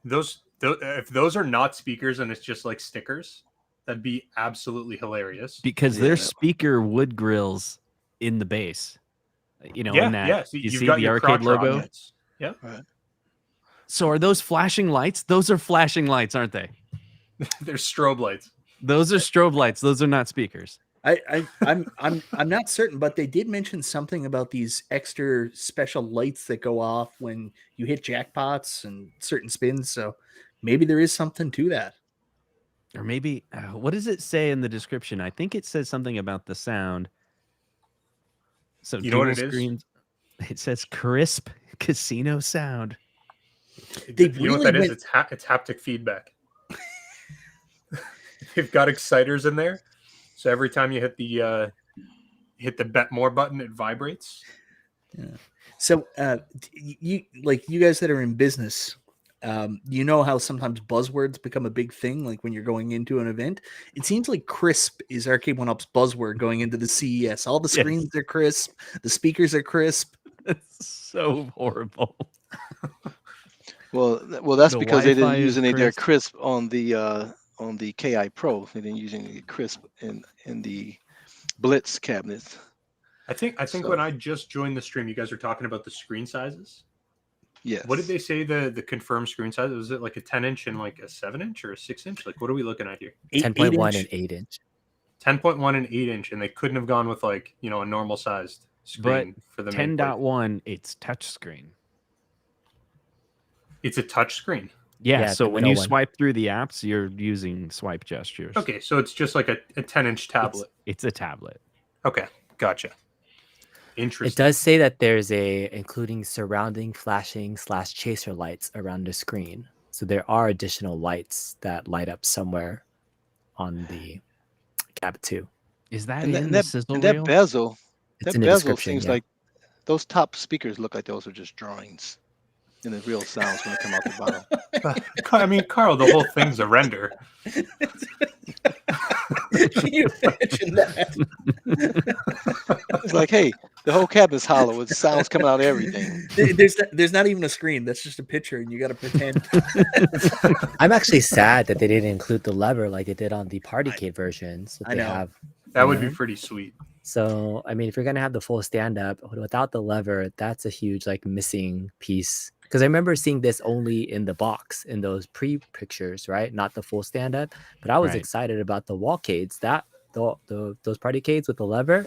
If those are not speakers and it's just like stickers, that'd be absolutely hilarious. Because there's speaker wood grills in the base. In that. So you see the arcade logo? Rockets. Yeah. Right. So are those flashing lights? Those are flashing lights, aren't they? They're strobe lights. Those are strobe lights. Those are not speakers. I'm not certain, but they did mention something about these extra special lights that go off when you hit jackpots and certain spins. So maybe there is something to that. Or maybe, what does it say in the description? I think it says something about the sound. So you know what it is? It says crisp casino sound. You know what that is? It's haptic feedback. They've got exciters in there, so every time you hit the bet more button, it vibrates. Yeah. So you guys that are in business. You know how sometimes buzzwords become a big thing, like when you're going into an event. It seems like crisp is Arcade1up's buzzword going into the CES. All the screens are crisp, the speakers are crisp. It's so horrible. Well, that's because they didn't use any of their crisp on the KI Pro. They didn't use any crisp in the Blitz cabinets. I think when I just joined the stream, you guys were talking about the screen sizes. Yes. What did they say the confirmed screen size? Was it like a 10-inch and like a 7-inch or a 6-inch? Like, what are we looking at here? 10.1 and 8-inch. 10.1 and 8-inch, and they couldn't have gone with like a normal sized screen for the 10.1. It's touch screen. It's a touch screen. Yeah, so when you swipe through the apps, you're using swipe gestures. Okay, so it's just like a 10-inch tablet. It's a tablet. Okay, gotcha. Interesting. It does say that there's including surrounding flashing / chaser lights around the screen. So there are additional lights that light up somewhere on the Cab 2. Is that And that in and the that sizzle and that reel? bezel, It's that in the bezel description. seems Yeah. like those top speakers look like those are just drawings, and the real sound's going to come out the bottom. I mean, Carl, the whole thing's a render. Can you imagine that? It's like, hey, the whole cabinet's hollow. It sounds coming out of everything. There's not even a screen. That's just a picture, and you got to pretend. I'm actually sad that they didn't include the lever like they did on the Partycade versions that I they know. have. That would be Mhm. pretty sweet. So, I mean, if you're gonna have the full stand up without the lever, that's a huge like missing piece. Because I remember seeing this only in the box in those pre-pictures, right? Not the full stand up. But I was Right. excited about the wallcades. That those Partycades with the lever,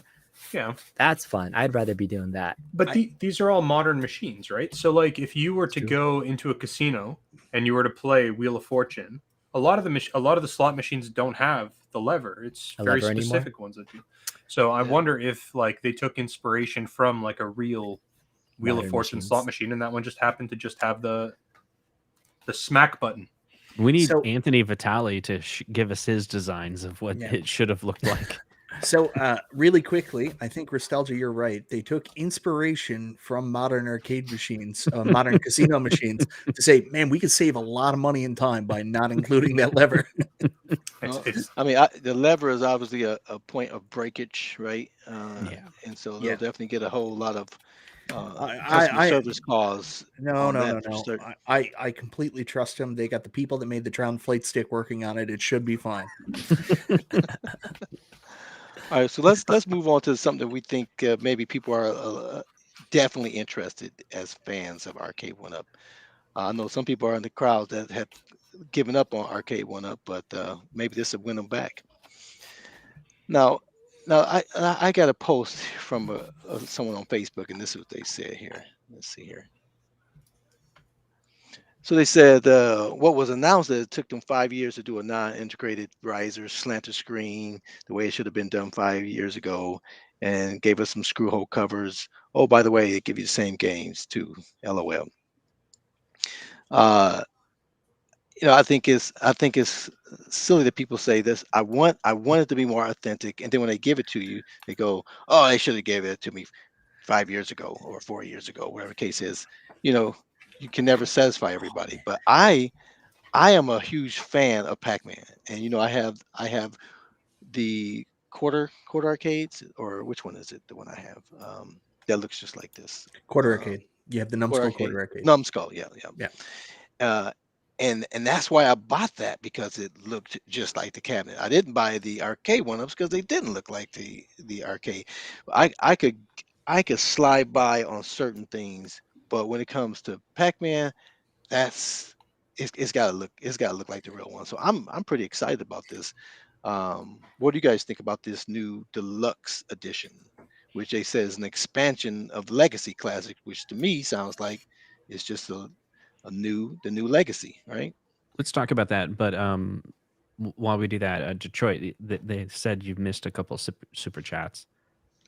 Yeah. that's fun. I'd rather be doing that. But these are all modern machines, right? So, like, if you were to True. go into a casino and you were to play Wheel of Fortune, a lot of the slot machines don't have the lever. It's A very lever anymore? specific ones that do. So I Yeah. wonder if like they took inspiration from like a real Wheel of Modern Fortune slot machines. machine, and that one just happened to just have the smack button. We need So- Anthony Vitale to give us his designs of what Yeah. it should have looked like. So, really quickly, I think Nostalgia, you're right. They took inspiration from modern arcade machines, modern casino machines, to say, man, we could save a lot of money and time by not including that lever. Well, It's I mean, the lever is obviously a point of breakage, right? Yeah. And so Yeah. they'll definitely get a whole lot of I- customer I- service calls. No, on no, that no, for no. certain. I completely trust them. They got the people that made the Tron Flight Stick working on it. It should be fine. All right, so let's move on to something that we think maybe people are definitely interested as fans of Arcade1up. I know some people are in the crowd that have given up on Arcade1up, but maybe this will win them back. Now, I got a post from someone on Facebook, and this is what they said here. Let's see here. So they said what was announced that it took them 5 years to do a non-integrated riser slanted screen the way it should have been done 5 years ago, and gave us some screw hole covers. Oh, by the way, it give you the same games too. LOL. Uh, I think it's silly that people say this. I want it to be more authentic, and then when they give it to you, they go, "Oh, they should have gave it to me 5 years ago or 4 years ago, whatever the case is." You know, you can never satisfy everybody, but I am a huge fan of Pac-Man, and I have the quarter arcades, or which one is it? The one I have that looks just like this. Quarter arcade. You have the Quarter numbskull arcade, quarter arcade. numbskull, yeah, yeah. Yeah. And that's why I bought that, because it looked just like the cabinet. I didn't buy the arcade one-ups because they didn't look like the arcade. I could slide by on certain things, but when it comes to Pac-Man, that's it's got to look like the real one. So I'm pretty excited about this. What do you guys think about this new deluxe edition, which they say is an expansion of Legacy Classic, which to me sounds like it's just the new Legacy, right? Let's talk about that. But while we do that, Detroit, they said you've missed a couple super chats.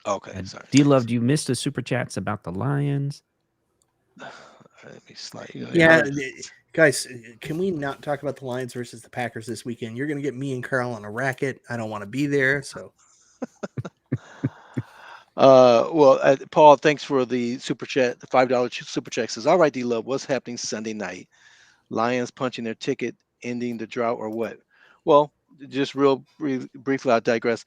Okay, sorry. D-Loved, you missed the super chats about the Lions. Let me slide. Yeah, guys, can we not talk about the Lions versus the Packers this weekend? You're going to get me and Carl on a racket. I don't want to be there. So, Well, Paul, thanks for the super chat. The $5 super chat says, "All right, D-Love, what's happening Sunday night? Lions punching their ticket, ending the drought, or what?" Well, just briefly, I'll digress.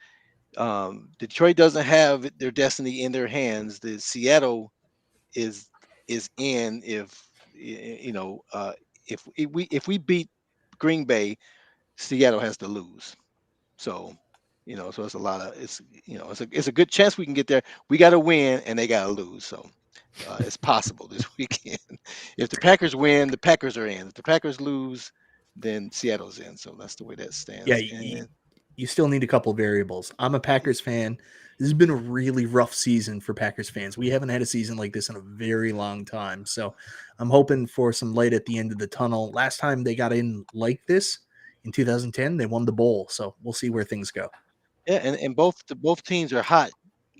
Detroit doesn't have their destiny in their hands. The Seattle is in if we beat Green Bay, Seattle has to lose. So so it's a good chance we can get there. We got to win, and they got to lose. So it's possible this weekend. If the Packers win, the Packers are in. If the Packers lose, then Seattle's in. So that's the way that stands. yeah, And you still need a couple variables. I'm a Packers fan. This has been a really rough season for Packers fans. We haven't had a season like this in a very long time. So I'm hoping for some light at the end of the tunnel. Last time they got in like this in 2010, they won the bowl. So we'll see where things go. yeah, and both teams are hot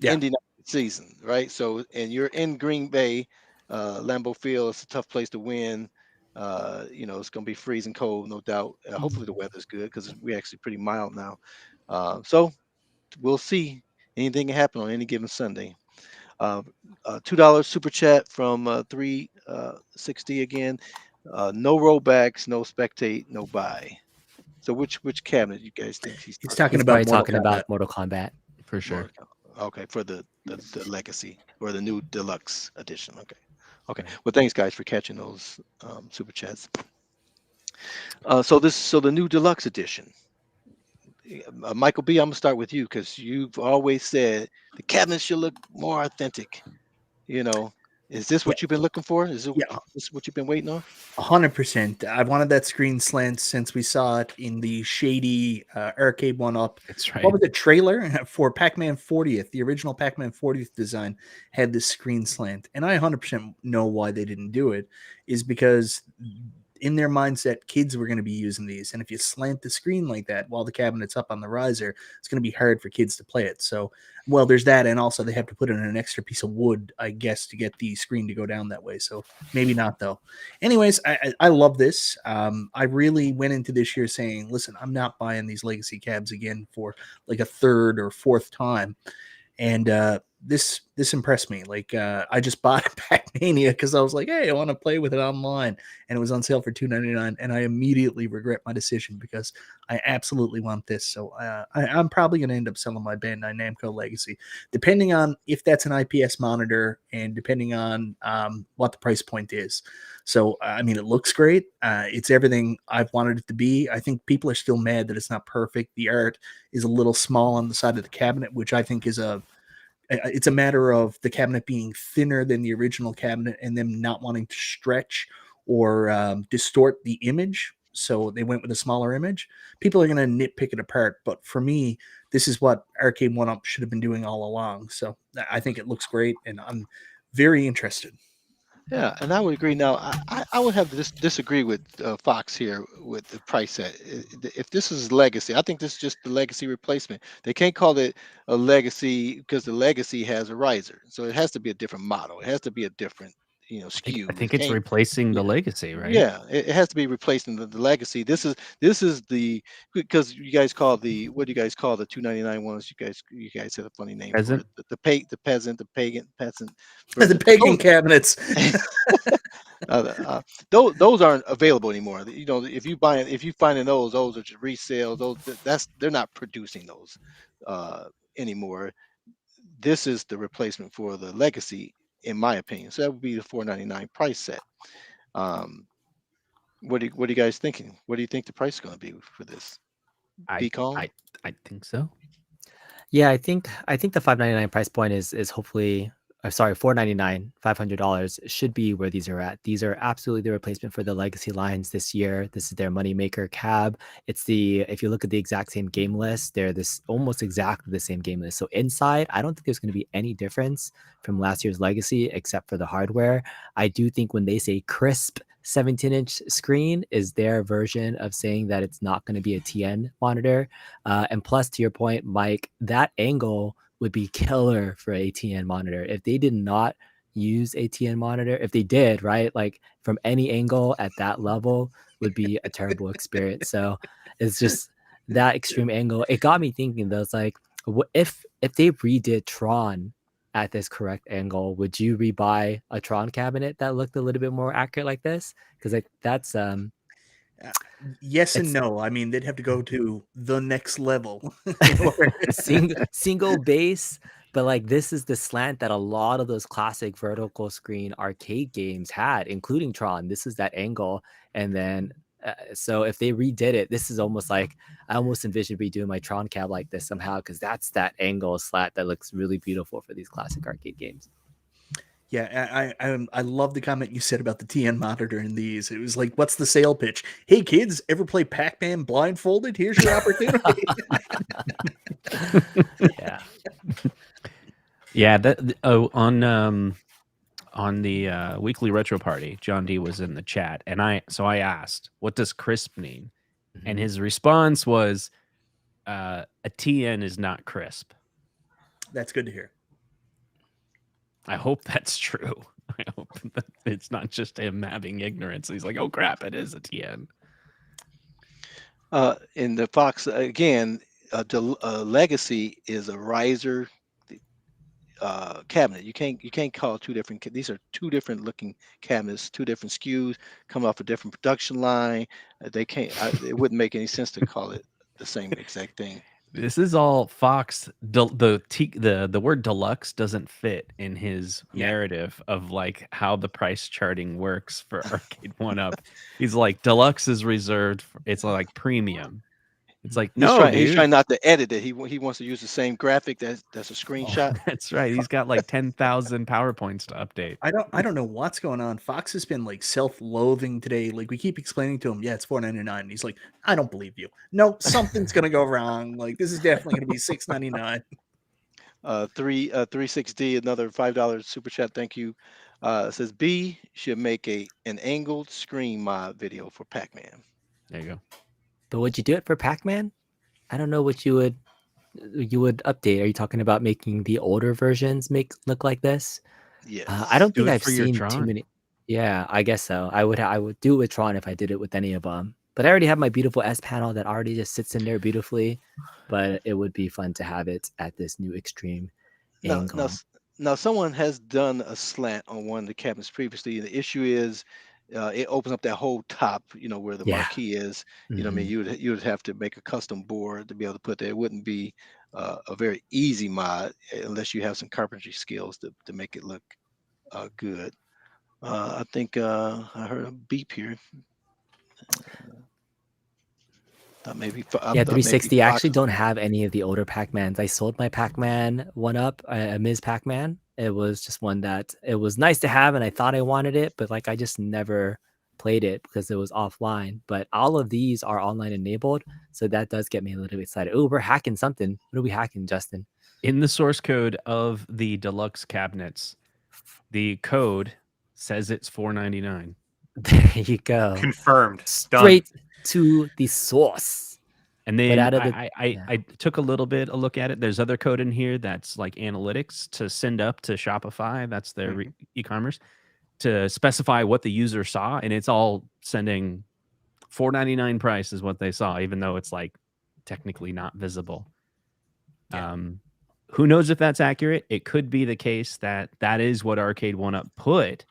Yeah. ending up the season, right? So, and you're in Green Bay, Lambeau Field. It's a tough place to win. It's going to be freezing cold, no doubt. Hopefully the weather's good because we're actually pretty mild now. So we'll see. Anything can happen on any given Sunday. $2 super chat from 360 again. No rollbacks, no spectate, no buy. So which cabinet you guys think he's He's talking talking He's about probably Mortal talking Kombat. about Mortal Kombat. For about? sure. Okay, for the legacy or the new deluxe edition. Okay. Okay. Right. Well, thanks guys for catching those super chats. So the new deluxe edition. Michael B, I'm gonna start with you because you've always said the cabinet should look more authentic. You know, is this Yeah, what you've been looking for? Is yeah, this what you've been waiting on? 100%. I wanted that screen slant since we saw it in the shady Arcade1up. That's What right. was the trailer for Pac-Man 40th? The original Pac-Man 40th design had this screen slant, and I 100% know why they didn't do it. Is because in their mindset, kids were going to be using these, and if you slant the screen like that while the cabinet's up on the riser, it's going to be hard for kids to play it. So, well, there's that, and also they have to put in an extra piece of wood, I guess, to get the screen to go down that way. So maybe not though. Anyways, I love this. I really went into this year saying, listen, I'm not buying these legacy cabs again for like a third or fourth time. And this impressed me. Like I just bought Pac-Mania because I was like, hey, I want to play with it online, and it was on sale for $2.99, and I immediately regret my decision because I absolutely want this. So I'm probably going to end up selling my Bandai Namco Legacy, depending on if that's an IPS monitor and depending on what the price point is. So I mean, it looks great. It's everything I've wanted it to be. I think people are still mad that it's not perfect. The art is a little small on the side of the cabinet, which I think is it's a matter of the cabinet being thinner than the original cabinet and them not wanting to stretch or distort the image. So they went with a smaller image. People are going to nitpick it apart. But for me, this is what Arcade1up should have been doing all along. So I think it looks great, and I'm very interested. Yeah, and I would agree. Now, I would have to disagree with Fox here with the price set. If this is legacy, I think this is just the legacy replacement. They can't call it a legacy because the legacy has a riser, so it has to be a different model. It has to be a different, I SKU. think It it's can't. replacing the Yeah, legacy, right? yeah, it has to be replacing the legacy. This is the because you guys call the what do you guys call the 299 ones? You guys had a funny name for Present. it. The peasant, the pagan peasant The version. pagan cabinets. Those aren't available anymore. If you finding those are just resales. They're not producing those uh, anymore. This is the replacement for the legacy, in my opinion. So that would be the 499 price set. Um, what are you guys thinking? What do you think the price is going to be for this? I Be calm. I think so. Yeah, I think the 599 price point is hopefully, sorry, 499, $500 should be where these are at. These are absolutely the replacement for the legacy lines this year. This is their moneymaker cab. If you look at the exact same game list, they're this almost exactly the same game list. So inside, I don't think there's going to be any difference from last year's legacy except for the hardware. I do think when they say crisp 17-inch screen is their version of saying that it's not going to be a TN monitor. And plus, to your point, Mike, that angle would be killer for a TN monitor. If they did not use a TN monitor, if they did, right, like from any angle at that level would be a terrible experience. So it's just that extreme angle. It got me thinking though, it's like, if they redid Tron at this correct angle, would you rebuy a Tron cabinet that looked a little bit more accurate like this? Because like that's Yes and it's no. I mean, they'd have to go to the next level. single base, but like this is the slant that a lot of those classic vertical screen arcade games had, including Tron. This is that angle, and then so if they redid it, this is almost like I almost envision redoing my Tron cab like this somehow, because that's that angle slat that looks really beautiful for these classic arcade games. Yeah, I love the comment you said about the TN monitor in these. It was like, what's the sale pitch? Hey kids, ever play Pac-Man blindfolded? Here's your opportunity. Yeah. Yeah, on the weekly retro party, John D was in the chat, and I asked, "What does crisp mean?" And his response was, "A TN is not crisp." That's good to hear. I hope that's true. I hope that it's not just him having ignorance. He's like, "Oh crap, it is a TN." In the Fox again, Legacy is a riser cabinet. You can't call two different. These are two different looking cabinets, two different SKUs, come off a different production line. They can't. It wouldn't make any sense to call it the same exact thing. This is all Fox. The word deluxe doesn't fit in his narrative of like how the price charting works for Arcade1up. He's like deluxe is reserved. It's like premium. It's like He's no, trying. dude. He's trying not to edit it. He wants to use the same graphic. That's a screenshot. That's right. He's got like 10,000 PowerPoints to update. I don't know what's going on. Fox has been like self-loathing today. Like we keep explaining to him, yeah, it's $4.99. And he's like, I don't believe you. No, something's gonna go wrong. Like this is definitely gonna be $6.99. 36D, another $5 super chat. Thank you. It says B should make an angled screen mod video for Pac-Man. There you go. But would you do it for Pac-Man? I don't know what you would update. Are you talking about making the older versions look like this? Yes. I don't Do think it I've for your seen too Tron. many. Yeah, I guess so. I would do it with Tron if I did it with any of them. But I already have my beautiful S panel that already just sits in there beautifully. But it would be fun to have it at this new extreme angle. Now, someone has done a slant on one of the cabinets previously. The issue is it opens up that whole top, where the marquee is. I mean, you would have to make a custom board to be able to put there. It wouldn't be a very easy mod unless you have some carpentry skills to make it look good. I think I heard a beep here. Maybe 360. I actually don't have any of the older Pac-Mans. I sold my Pac-Man 1-up, Ms. Pac-Man. It was just one that it was nice to have, and I thought I wanted it, but like I just never played it because it was offline. But all of these are online enabled, so that does get me a little bit excited. Oh, we're hacking something. What are we hacking, Justin? In the source code of the deluxe cabinets, the code says it's $4.99. There you go. Confirmed. Straight to the source. And then I I took a look at it. There's other code in here that's like analytics to send up to Shopify. That's their e-commerce to specify what the user saw. And it's all sending $4.99 price is what they saw, even though it's like technically not visible. Yeah. Who knows if that's accurate? It could be the case that is what Arcade1up put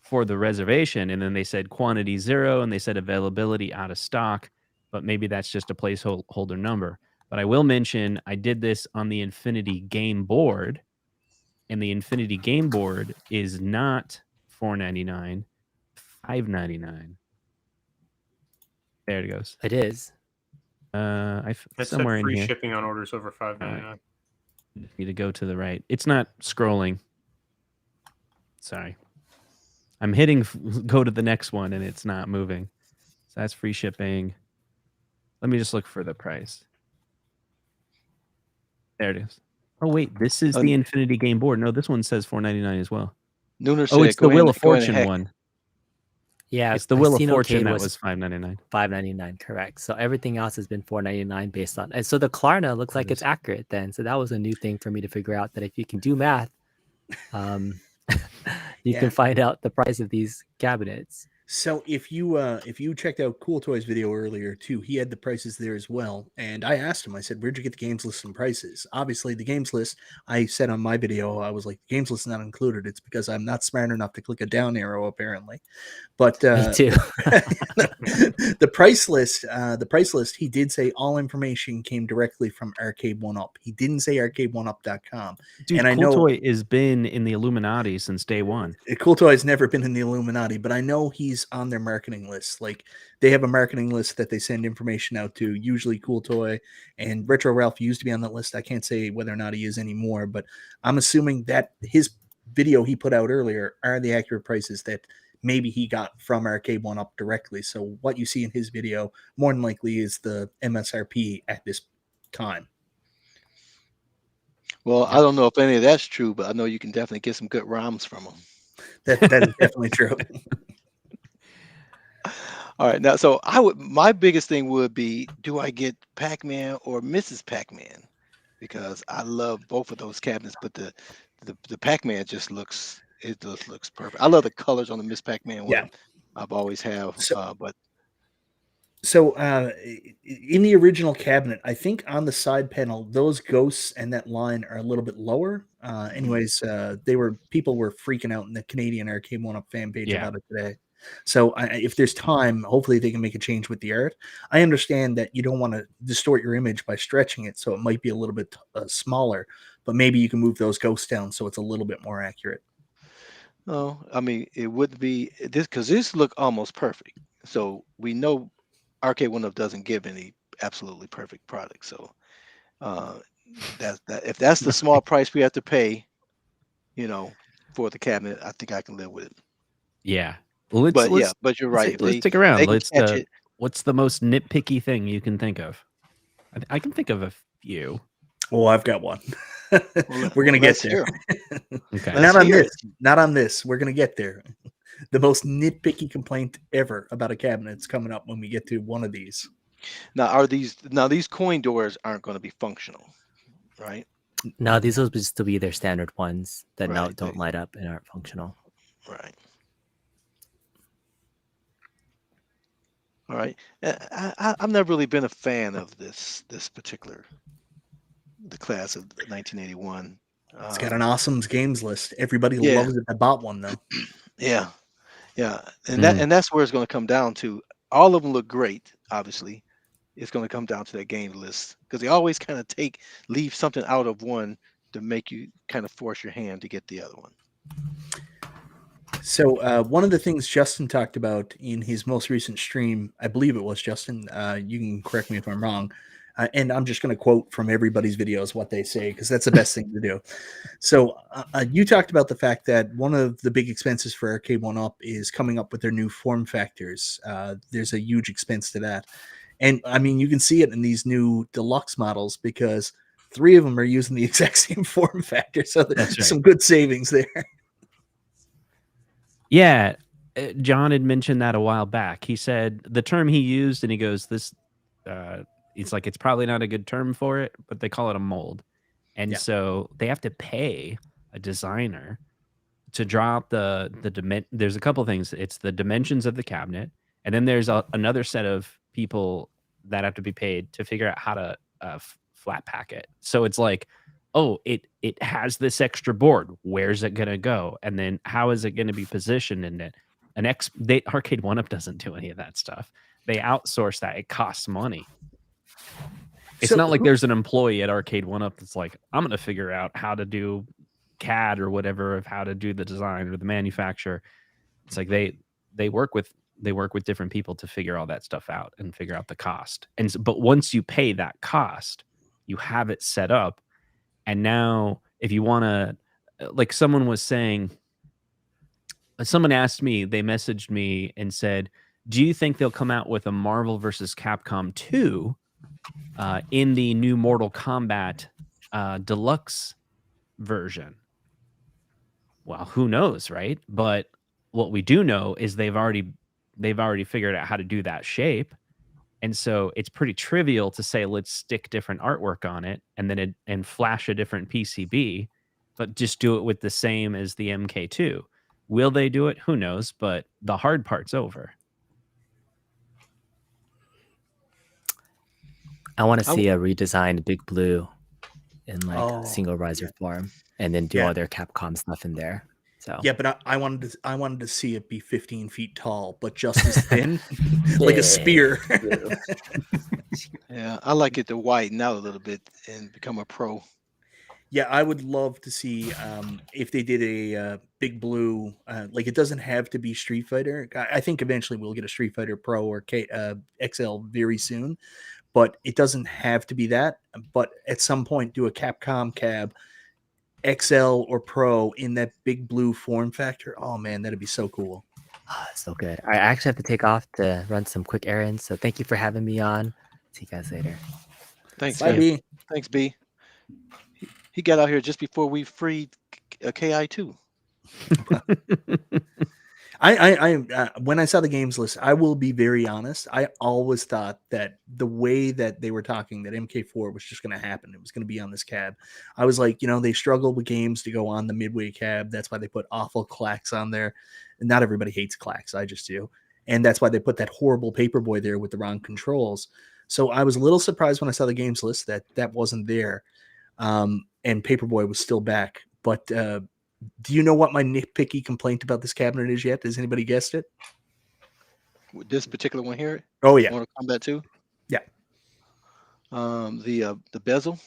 for the reservation, and then they said quantity 0, and they said availability out of stock, but maybe that's just a placeholder number. But I will mention I did this on the Infinity Game Board, and the Infinity Game Board is not $4.99, $5.99. There it goes. It is. That's somewhere in free here. Shipping on orders over $5.99. Need to go to the right. It's not scrolling. Sorry. I'm hitting go to the next one and it's not moving. So that's free shipping. Let me just look for the price. There it is. Oh wait, this is the Infinity Game Board. No, this one says $4.99 as well. It's the Wheel of Fortune one. Yeah, it's the Wheel of Fortune that was $5.99. $5.99, correct. So everything else has been $4.99 based on. And so the Klarna looks like it's accurate then. So that was a new thing for me to figure out, that if you can do math, you can find out the price of these cabinets. So if you checked out Cool Toy's video earlier too, he had the prices there as well. And I asked him, I said, where'd you get the games list and prices? Obviously the games list, I said on my video, I was like, the games list is not included. It's because I'm not smart enough to click a down arrow apparently. But me too. the price list, he did say all information came directly from Arcade1up. He didn't say arcade1up.com. Dude, and I Cool know Toy has been in the Illuminati since day one. Cool Toy has never been in the Illuminati, but I know he's on their marketing list. Like they have a marketing list that they send information out to, usually Cool Toy, and Retro Ralph used to be on that list. I can't say whether or not he is anymore, but I'm assuming that his video he put out earlier are the accurate prices that maybe he got from Arcade1up directly. So what you see in his video more than likely is the MSRP at this time. Well, I don't know if any of that's true, but I know you can definitely get some good ROMs from them. That is definitely true. All right, now, so my biggest thing would be, do I get Pac-Man or Mrs. Pac-Man? Because I love both of those cabinets, but the Pac-Man just looks perfect. I love the colors on the Miss Pac-Man one. Yeah. I've always have, but So in the original cabinet, I think on the side panel, those ghosts and that line are a little bit lower. Anyways, people were freaking out in the Canadian Arcade1up fan page Yeah. about it today. So if there's time, hopefully they can make a change with the art. I understand that you don't want to distort your image by stretching it, so it might be a little bit smaller, but maybe you can move those ghosts down so it's a little bit more accurate. No, I mean it would be this because this look almost perfect. So we know Arcade1up doesn't give any absolutely perfect product. So uh, that if that's the small price we have to pay, you know, for the cabinet, I think I can live with it. Yeah. Well, But yeah, but you're right. If let's they stick if around. they can Let's catch it, what's the most nitpicky thing you can think of? I can think of a few. Oh, I've got one. well, We're gonna get let's there. hear 'em. Okay. Let's Not on hear this. Not on this. We're gonna get there. The most nitpicky complaint ever about a cabinet is coming up when we get to one of these. Now these coin doors aren't going to be functional, right? No, these will just be their standard ones that now Right. don't light up and aren't functional. Right. All right. I've never really been a fan of this particular the class of 1981. It's got an awesome games list. Everybody Yeah. loves it that bought one though. Yeah, yeah, and Mm. that's where it's going to come down to. All of them look great. Obviously, it's going to come down to that game list because they always kind of leave something out of one to make you kind of force your hand to get the other one. So one of the things Justin talked about in his most recent stream, I believe it was Justin. You can correct me if I'm wrong. And I'm just going to quote from everybody's videos what they say because that's the best thing to do. So you talked about the fact that one of the big expenses for Arcade1up is coming up with their new form factors. There's a huge expense to that. And I mean, you can see it in these new deluxe models because 3 of them are using the exact same form factor. So there's right. some good savings there. Yeah, John had mentioned that a while back. He said the term he used, and he goes, "This, it's like it's probably not a good term for it, but they call it a mold." And Yeah. so they have to pay a designer to draw out the There's a couple things. It's the dimensions of the cabinet, and then there's another set of people that have to be paid to figure out how to flat pack it. So it's like, oh, it has this extra board. Where's it gonna go? And then how is it gonna be positioned in it? Arcade1up doesn't do any of that stuff. They outsource that. It costs money. It's not like there's an employee at Arcade1up that's like, I'm gonna figure out how to do CAD or whatever of how to do the design or the manufacture. It's like they work with different people to figure all that stuff out and figure out the cost. But once you pay that cost, you have it set up. And now if you want to, like someone was saying, someone asked me, they messaged me and said, do you think they'll come out with a Marvel versus Capcom 2 in the new Mortal Kombat Deluxe version? Well, who knows, right? But what we do know is they've already figured out how to do that shape. And so it's pretty trivial to say, let's stick different artwork on it and then and flash a different PCB, but just do it with the same as the MK2. Will they do it? Who knows? But the hard part's over. I want to see a redesigned Big Blue in like single riser form, and then do all their Capcom stuff in there. So yeah, but I wanted to see it be 15 feet tall, but just as thin, like a spear. Yeah, I like it to widen out a little bit and become a pro. Yeah, I would love to see if they did a Big Blue. Like it doesn't have to be Street Fighter. I think eventually we'll get a Street Fighter Pro or XL very soon, but it doesn't have to be that. But at some point, do a Capcom cab XL or Pro in that Big Blue form factor. Oh man, that'd be so cool. So good. I actually have to take off to run some quick errands. So thank you for having me on. See you guys later. Thanks, Bye, man. B. Thanks, B. He got out here just before we freed KI2. I when I saw the games list, I will be very honest. I always thought that the way that they were talking, that MK4 was just going to happen. It was going to be on this cab. I was like, they struggle with games to go on the midway cab. That's why they put awful clacks on there. And not everybody hates clacks. I just do. and that's why they put that horrible Paperboy there with the wrong controls. So I was a little surprised when I saw the games list that wasn't there, and Paperboy was still back. But do you know what my nitpicky complaint about this cabinet is yet? Has anybody guessed it? With this particular one here, Oh yeah, Mortal Kombat 2. yeah. The bezel.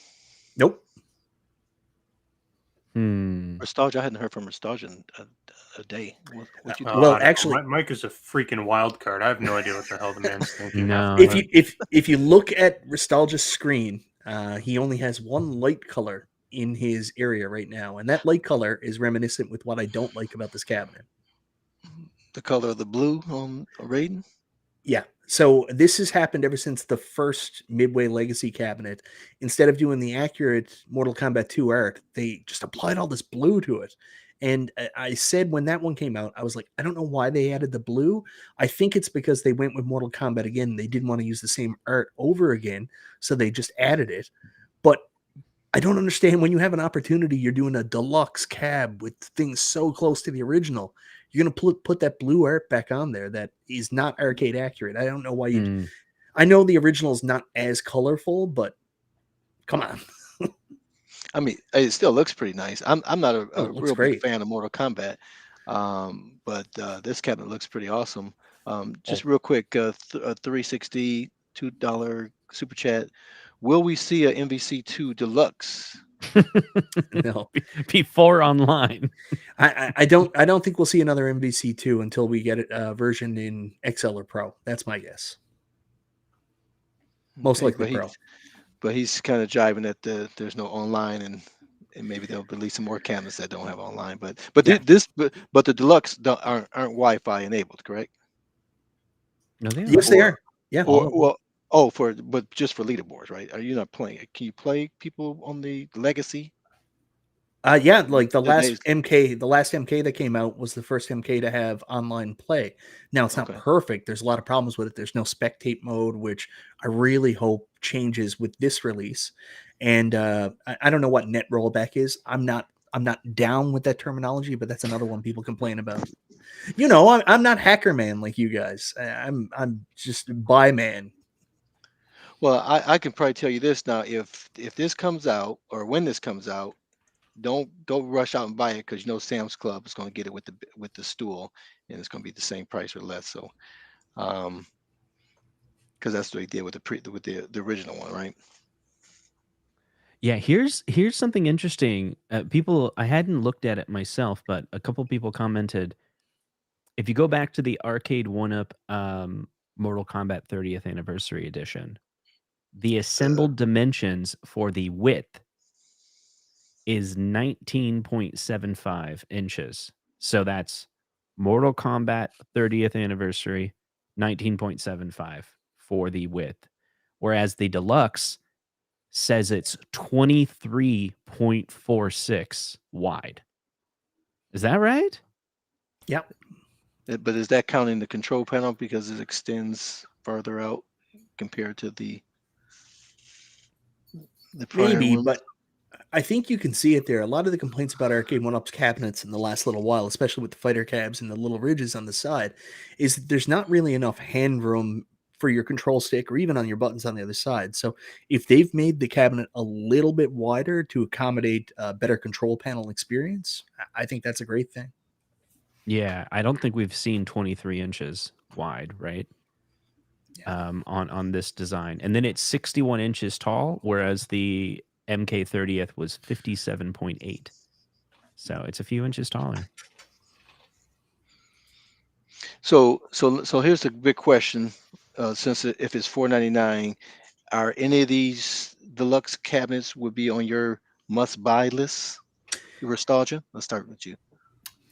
Nope. Nostalgia. I hadn't heard from Nostalgia in a day. What you Well, I don't know. actually- Mike is a freaking wild card. I have no idea what the hell the man's thinking. No. If you look at Nostalgia's screen, he only has one light color in his area right now, and that light color is reminiscent with what I don't like about this cabinet. the color of the blue on Raiden? Yeah. So this has happened ever since the first Midway Legacy cabinet. Instead of doing the accurate Mortal Kombat 2 art, they just applied all this blue to it. And I said when that one came out, I was like, I don't know why they added the blue. I think it's because they went with Mortal Kombat again. They didn't want to use the same art over again, so they just added it. But I don't understand, when you have an opportunity, you're doing a deluxe cab with things so close to the original, you're going to put that blue art back on there that is not arcade accurate. I don't know why you... I know the original is not as colorful, but come on. I mean, it still looks pretty nice. I'm not a real great. big fan of Mortal Kombat, but this cabinet looks pretty awesome. Just real quick, 360 $2 super chat. Will we see a MVC2 Deluxe? No. Before online. I don't think we'll see another MVC2 until we get a version in XL or Pro. That's my guess. Most likely Pro. But he's kind of jiving that there's no online, and maybe they'll release some more cabinets that don't have online. But Yeah. the Deluxe aren't Wi-Fi enabled, correct? No, they Yes, they are. Yeah. But just for leaderboards, right? Are you not playing? Can you play people on the Legacy? Yeah, like the Today's- last MK that came out was the first MK to have online play. Now it's not Okay. perfect. There's a lot of problems with it. There's no spectate mode, which I really hope changes with this release. And I don't know what net rollback is. I'm not down with that terminology, but that's another one people complain about. You know, I'm not hacker man like you guys. I'm just buy man. Well, I can probably tell you this now. If this comes out, or when this comes out, don't rush out and buy it, because you know Sam's Club is going to get it with the stool, and it's going to be the same price or less. So, because that's what they did with the original one, right? Yeah, here's something interesting. People, I hadn't looked at it myself, but a couple people commented. If you go back to the Arcade1up Mortal Kombat 30th Anniversary Edition, the assembled dimensions for the width is 19.75 inches. So that's Mortal Kombat 30th Anniversary, 19.75 for the width. Whereas the Deluxe says it's 23.46 wide. Is that right? Yep. But is that counting the control panel, because it extends further out compared to the prior Maybe, ones? but I think you can see it there. A lot of the complaints about Arcade1up's cabinets in the last little while, especially with the fighter cabs and the little ridges on the side, is that there's not really enough hand room for your control stick or even on your buttons on the other side. So if they've made the cabinet a little bit wider to accommodate a better control panel experience, I think that's a great thing. Yeah, I don't think we've seen 23 inches wide, right? Yeah. On this design. And then it's 61 inches tall, whereas the MK30th was 57.8. So it's a few inches taller. So here's the big question. Since if it's $499, are any of these Deluxe cabinets would be on your must-buy list? Nostalgia. Let's start with you.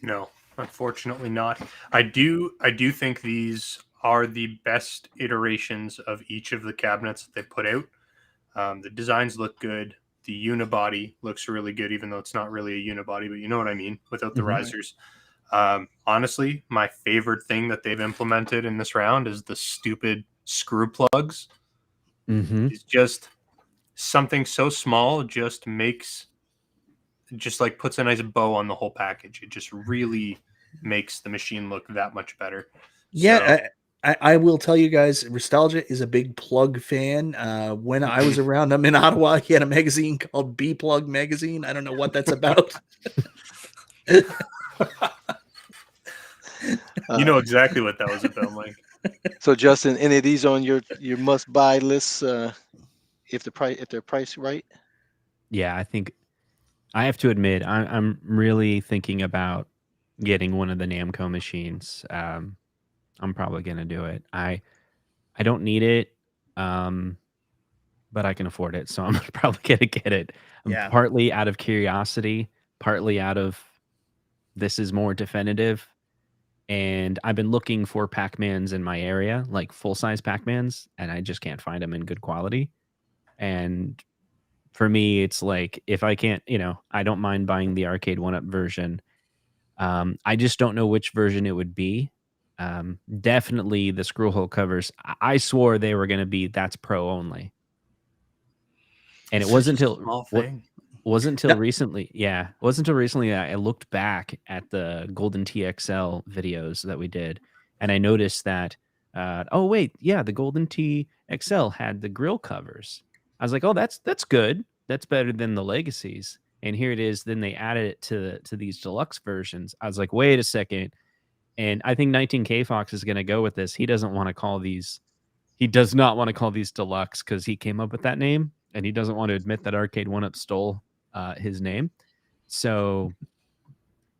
No, unfortunately not. I do think these are the best iterations of each of the cabinets that they put out. The designs look good. The unibody looks really good, even though it's not really a unibody, but you know what I mean, without the risers. Honestly, my favorite thing that they've implemented in this round is the stupid screw plugs. It's just something so small, just puts a nice bow on the whole package. It just really makes the machine look that much better. Yeah, So, I will tell you guys, Nostalgia is a big Plug fan. When I was around him in Ottawa, he had a magazine called B Plug Magazine. I don't know what that's about. You know exactly what that was about, Mike. So Justin, any of these on your must buy lists? If they're priced right. Yeah, I think I have to admit I'm really thinking about getting one of the Namco machines. I'm probably gonna do it. I don't need it, but I can afford it, so I'm probably gonna get it. Yeah. Partly out of curiosity, partly out of this is more definitive. And I've been looking for Pac-Mans in my area, like full-size Pac-Mans, and I just can't find them in good quality. And for me, it's like if I can't, I don't mind buying the Arcade1up version. I just don't know which version it would be. Definitely the screw hole covers. I swore they were going to be that's pro only, and it wasn't until small thing. wasn't until recently. Yeah, it wasn't until recently that I looked back at the Golden TXL videos that we did, and I noticed that. Oh wait, yeah, the Golden TXL had the grill covers. I was like, oh, that's good. That's better than the Legacies. And here it is. Then they added it to these deluxe versions. I was like, wait a second. And I think 19K Fox is going to go with this. He doesn't want to call these. He does not want to call these deluxe because he came up with that name, and he doesn't want to admit that Arcade1up stole his name. So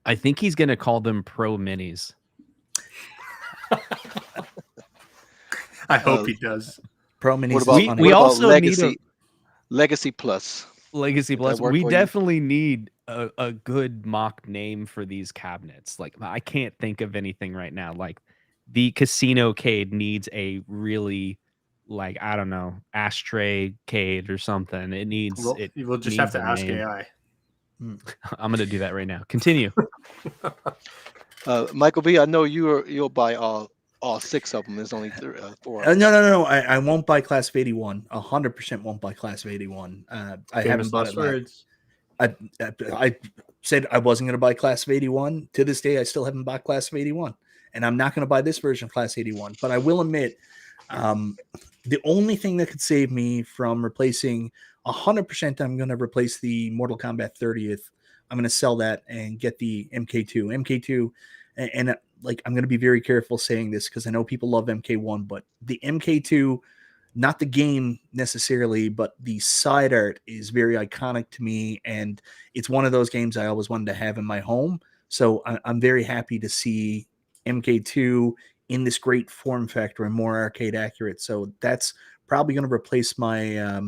I think he's going to call them Pro Minis. I hope he does. Pro Minis. What about, we what also about need Legacy Plus? Legacy Plus. work We for you? definitely need a good mock name for these cabinets. Like I can't think of anything right now. Like the Casino Cade needs a really, like, I don't know, ashtray Cade or something. It needs. Well, it we'll just needs have to a ask name. AI. I'm gonna do that right now. Continue. Michael B, I know you'll buy all 6 of them. There's only 4. No. I won't buy Class of 81. 100% won't buy Class of 81. I Famous haven't bought last it. words. I said I wasn't going to buy Class of 81. To this day, I still haven't bought Class of 81. And I'm not going to buy this version of Class 81. But I will admit, the only thing that could save me from replacing 100%, I'm going to replace the Mortal Kombat 30th. I'm going to sell that and get the MK2. MK2, and like I'm going to be very careful saying this because I know people love MK1, but the MK2, not the game necessarily, but the side art is very iconic to me, and it's one of those games I always wanted to have in my home. So I'm very happy to see MK2 in this great form factor and more arcade accurate. So that's probably going to replace my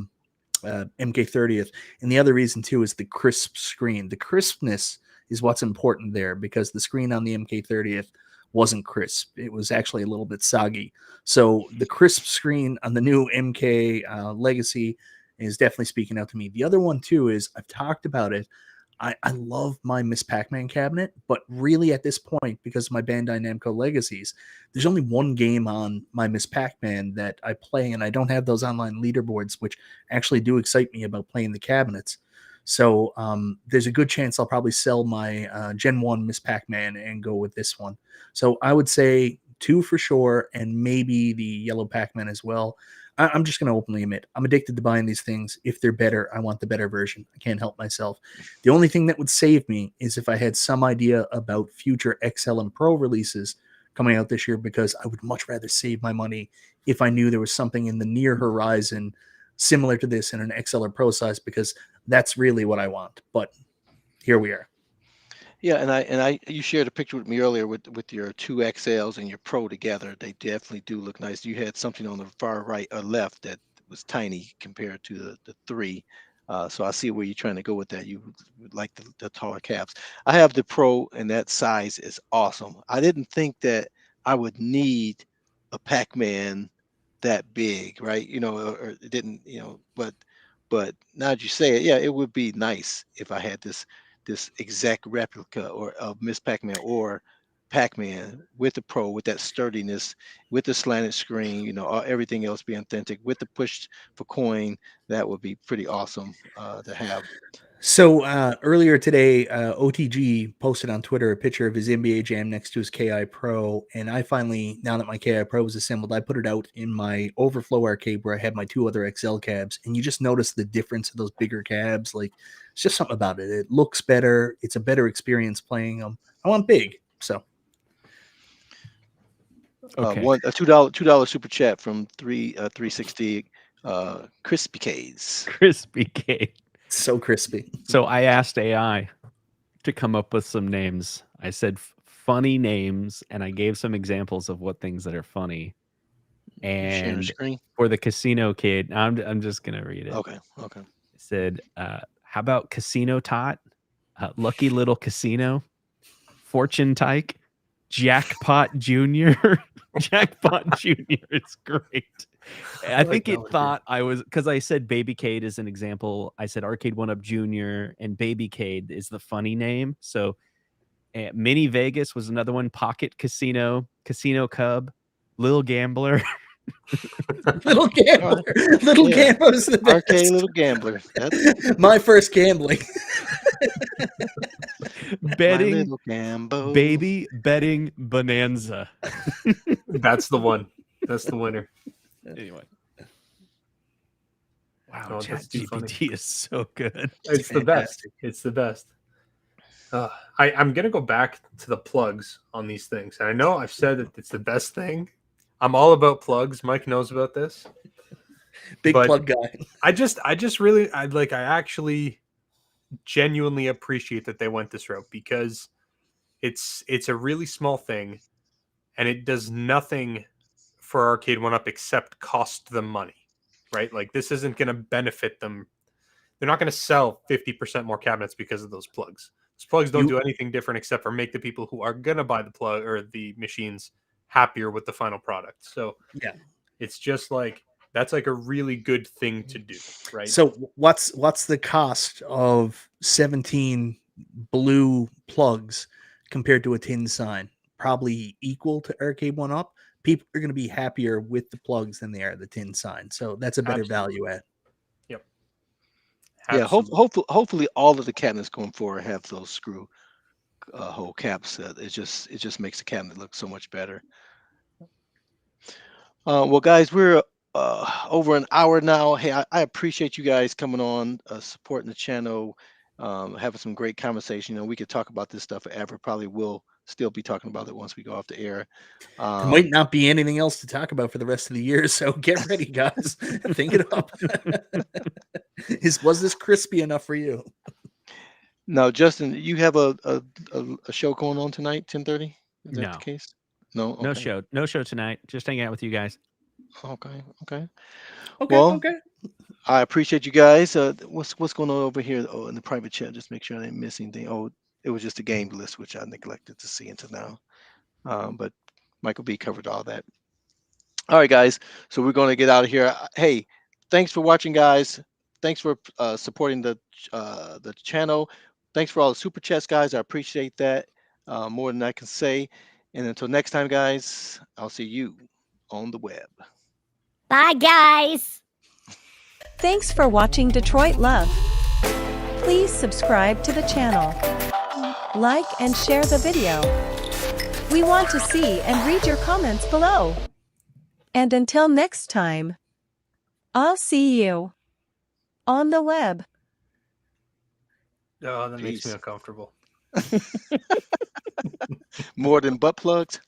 MK30th. And the other reason too is the crisp screen. The crispness is what's important there because the screen on the MK30th wasn't crisp. It was actually a little bit soggy. So the crisp screen on the new MK Legacy is definitely speaking out to me. The other one too is I've talked about it. I love my Miss Pac-Man cabinet, but really at this point, because of my Bandai Namco Legacies, there's only one game on my Miss Pac-Man that I play, and I don't have those online leaderboards, which actually do excite me about playing the cabinets. So there's a good chance I'll probably sell my Gen 1 Miss Pac-Man and go with this one. So I would say 2 for sure, and maybe the yellow Pac-Man as well. I'm just going to openly admit, I'm addicted to buying these things. If they're better, I want the better version. I can't help myself. The only thing that would save me is if I had some idea about future XL and Pro releases coming out this year, because I would much rather save my money if I knew there was something in the near horizon similar to this in an XL or Pro size, because that's really what I want. But here we are. Yeah, you shared a picture with me earlier with your 2XLs and your Pro together. They definitely do look nice. You had something on the far right or left that was tiny compared to the 3. So I see where you're trying to go with that. You would like the taller caps. I have the Pro, and that size is awesome. I didn't think that I would need a Pac-Man that big, right? Or it didn't, but now that you say it, yeah, it would be nice if I had this exact replica or of Miss Pac-Man or Pac-Man with the Pro, with that sturdiness, with the slanted screen, everything else being authentic, with the push for coin. That would be pretty awesome to have. So earlier today, OTG posted on Twitter a picture of his NBA Jam next to his KI Pro, and I finally, now that my KI Pro is assembled, I put it out in my overflow arcade where I had my 2 other XL cabs, and you just notice the difference of those bigger cabs. Like, it's just something about it. It looks better. It's a better experience playing them. I want big, so. Okay. A $2 super chat from 360 Crispy K's. Crispy cake. So crispy. So I asked AI to come up with some names. I said funny names, and I gave some examples of what things that are funny. Sharing And screen. for the casino kid, I'm just gonna read it. Okay. It said, how about Casino Tot, Lucky Little Casino, Fortune Tyke, Jackpot Junior. Jackpot Junior is great. I think it thought I was, because I said Baby Cade is an example. I said Arcade1up Junior, and Baby Cade is the funny name. So Mini Vegas was another one. Pocket Casino, Casino Cub, Little Gambler. Little Gambler. Little Gambler's the best. Arcade Little Gambler. That's my first gambling. Betting, my little gambo. Baby Betting Bonanza. That's the one. That's the winner. Anyway. Oh, Wow, that's too funny. ChatGPT is so good. It's the best. It's the best. I'm going to go back to the plugs on these things. And I know I've said that it's the best thing. I'm all about plugs. Mike knows about this. Big But plug guy. I actually genuinely appreciate that they went this route, because it's a really small thing and it does nothing for Arcade1up except cost them money, right? Like, this isn't going to benefit them. They're not going to sell 50% more cabinets because of those plugs. Those plugs don't do anything different except for make the people who are going to buy the plug or the machines happier with the final product. So yeah, it's just like, that's like a really good thing to do, right? So what's the cost of 17 blue plugs compared to a tin sign? Probably equal to Arcade1up. People are going to be happier with the plugs than they are the tin sign. So that's a better value add. Yep. Yeah, hopefully all of the cabinets going forward have those screw hole caps. It just makes the cabinet look so much better. Well, guys, we're over an hour now. Hey, I appreciate you guys coming on, supporting the channel, having some great conversation. You know, we could talk about this stuff forever. Probably will still be talking about it once we go off the air. There might not be anything else to talk about for the rest of the year, so get ready, guys. Think it up. Was this crispy enough for you? Now, Justin, you have a show going on tonight, 10:30? Is that No. the case? No. Okay. No show tonight. Just hanging out with you guys. Okay. Well, Okay. I appreciate you guys. What's going on over here? Oh, in the private chat, just make sure I didn't miss anything. Oh, it was just a game list, which I neglected to see until now. But Michael B covered all that. All right, guys. So we're going to get out of here. Hey, thanks for watching, guys. Thanks for supporting the channel. Thanks for all the super chats, guys. I appreciate that more than I can say. And until next time, guys, I'll see you on the web. Bye, guys. Thanks for watching Detroit Love. Please subscribe to the channel. Like and share the video. We want to see and read your comments below. And until next time, I'll see you on the web. Oh, that makes me uncomfortable. More than butt plugs?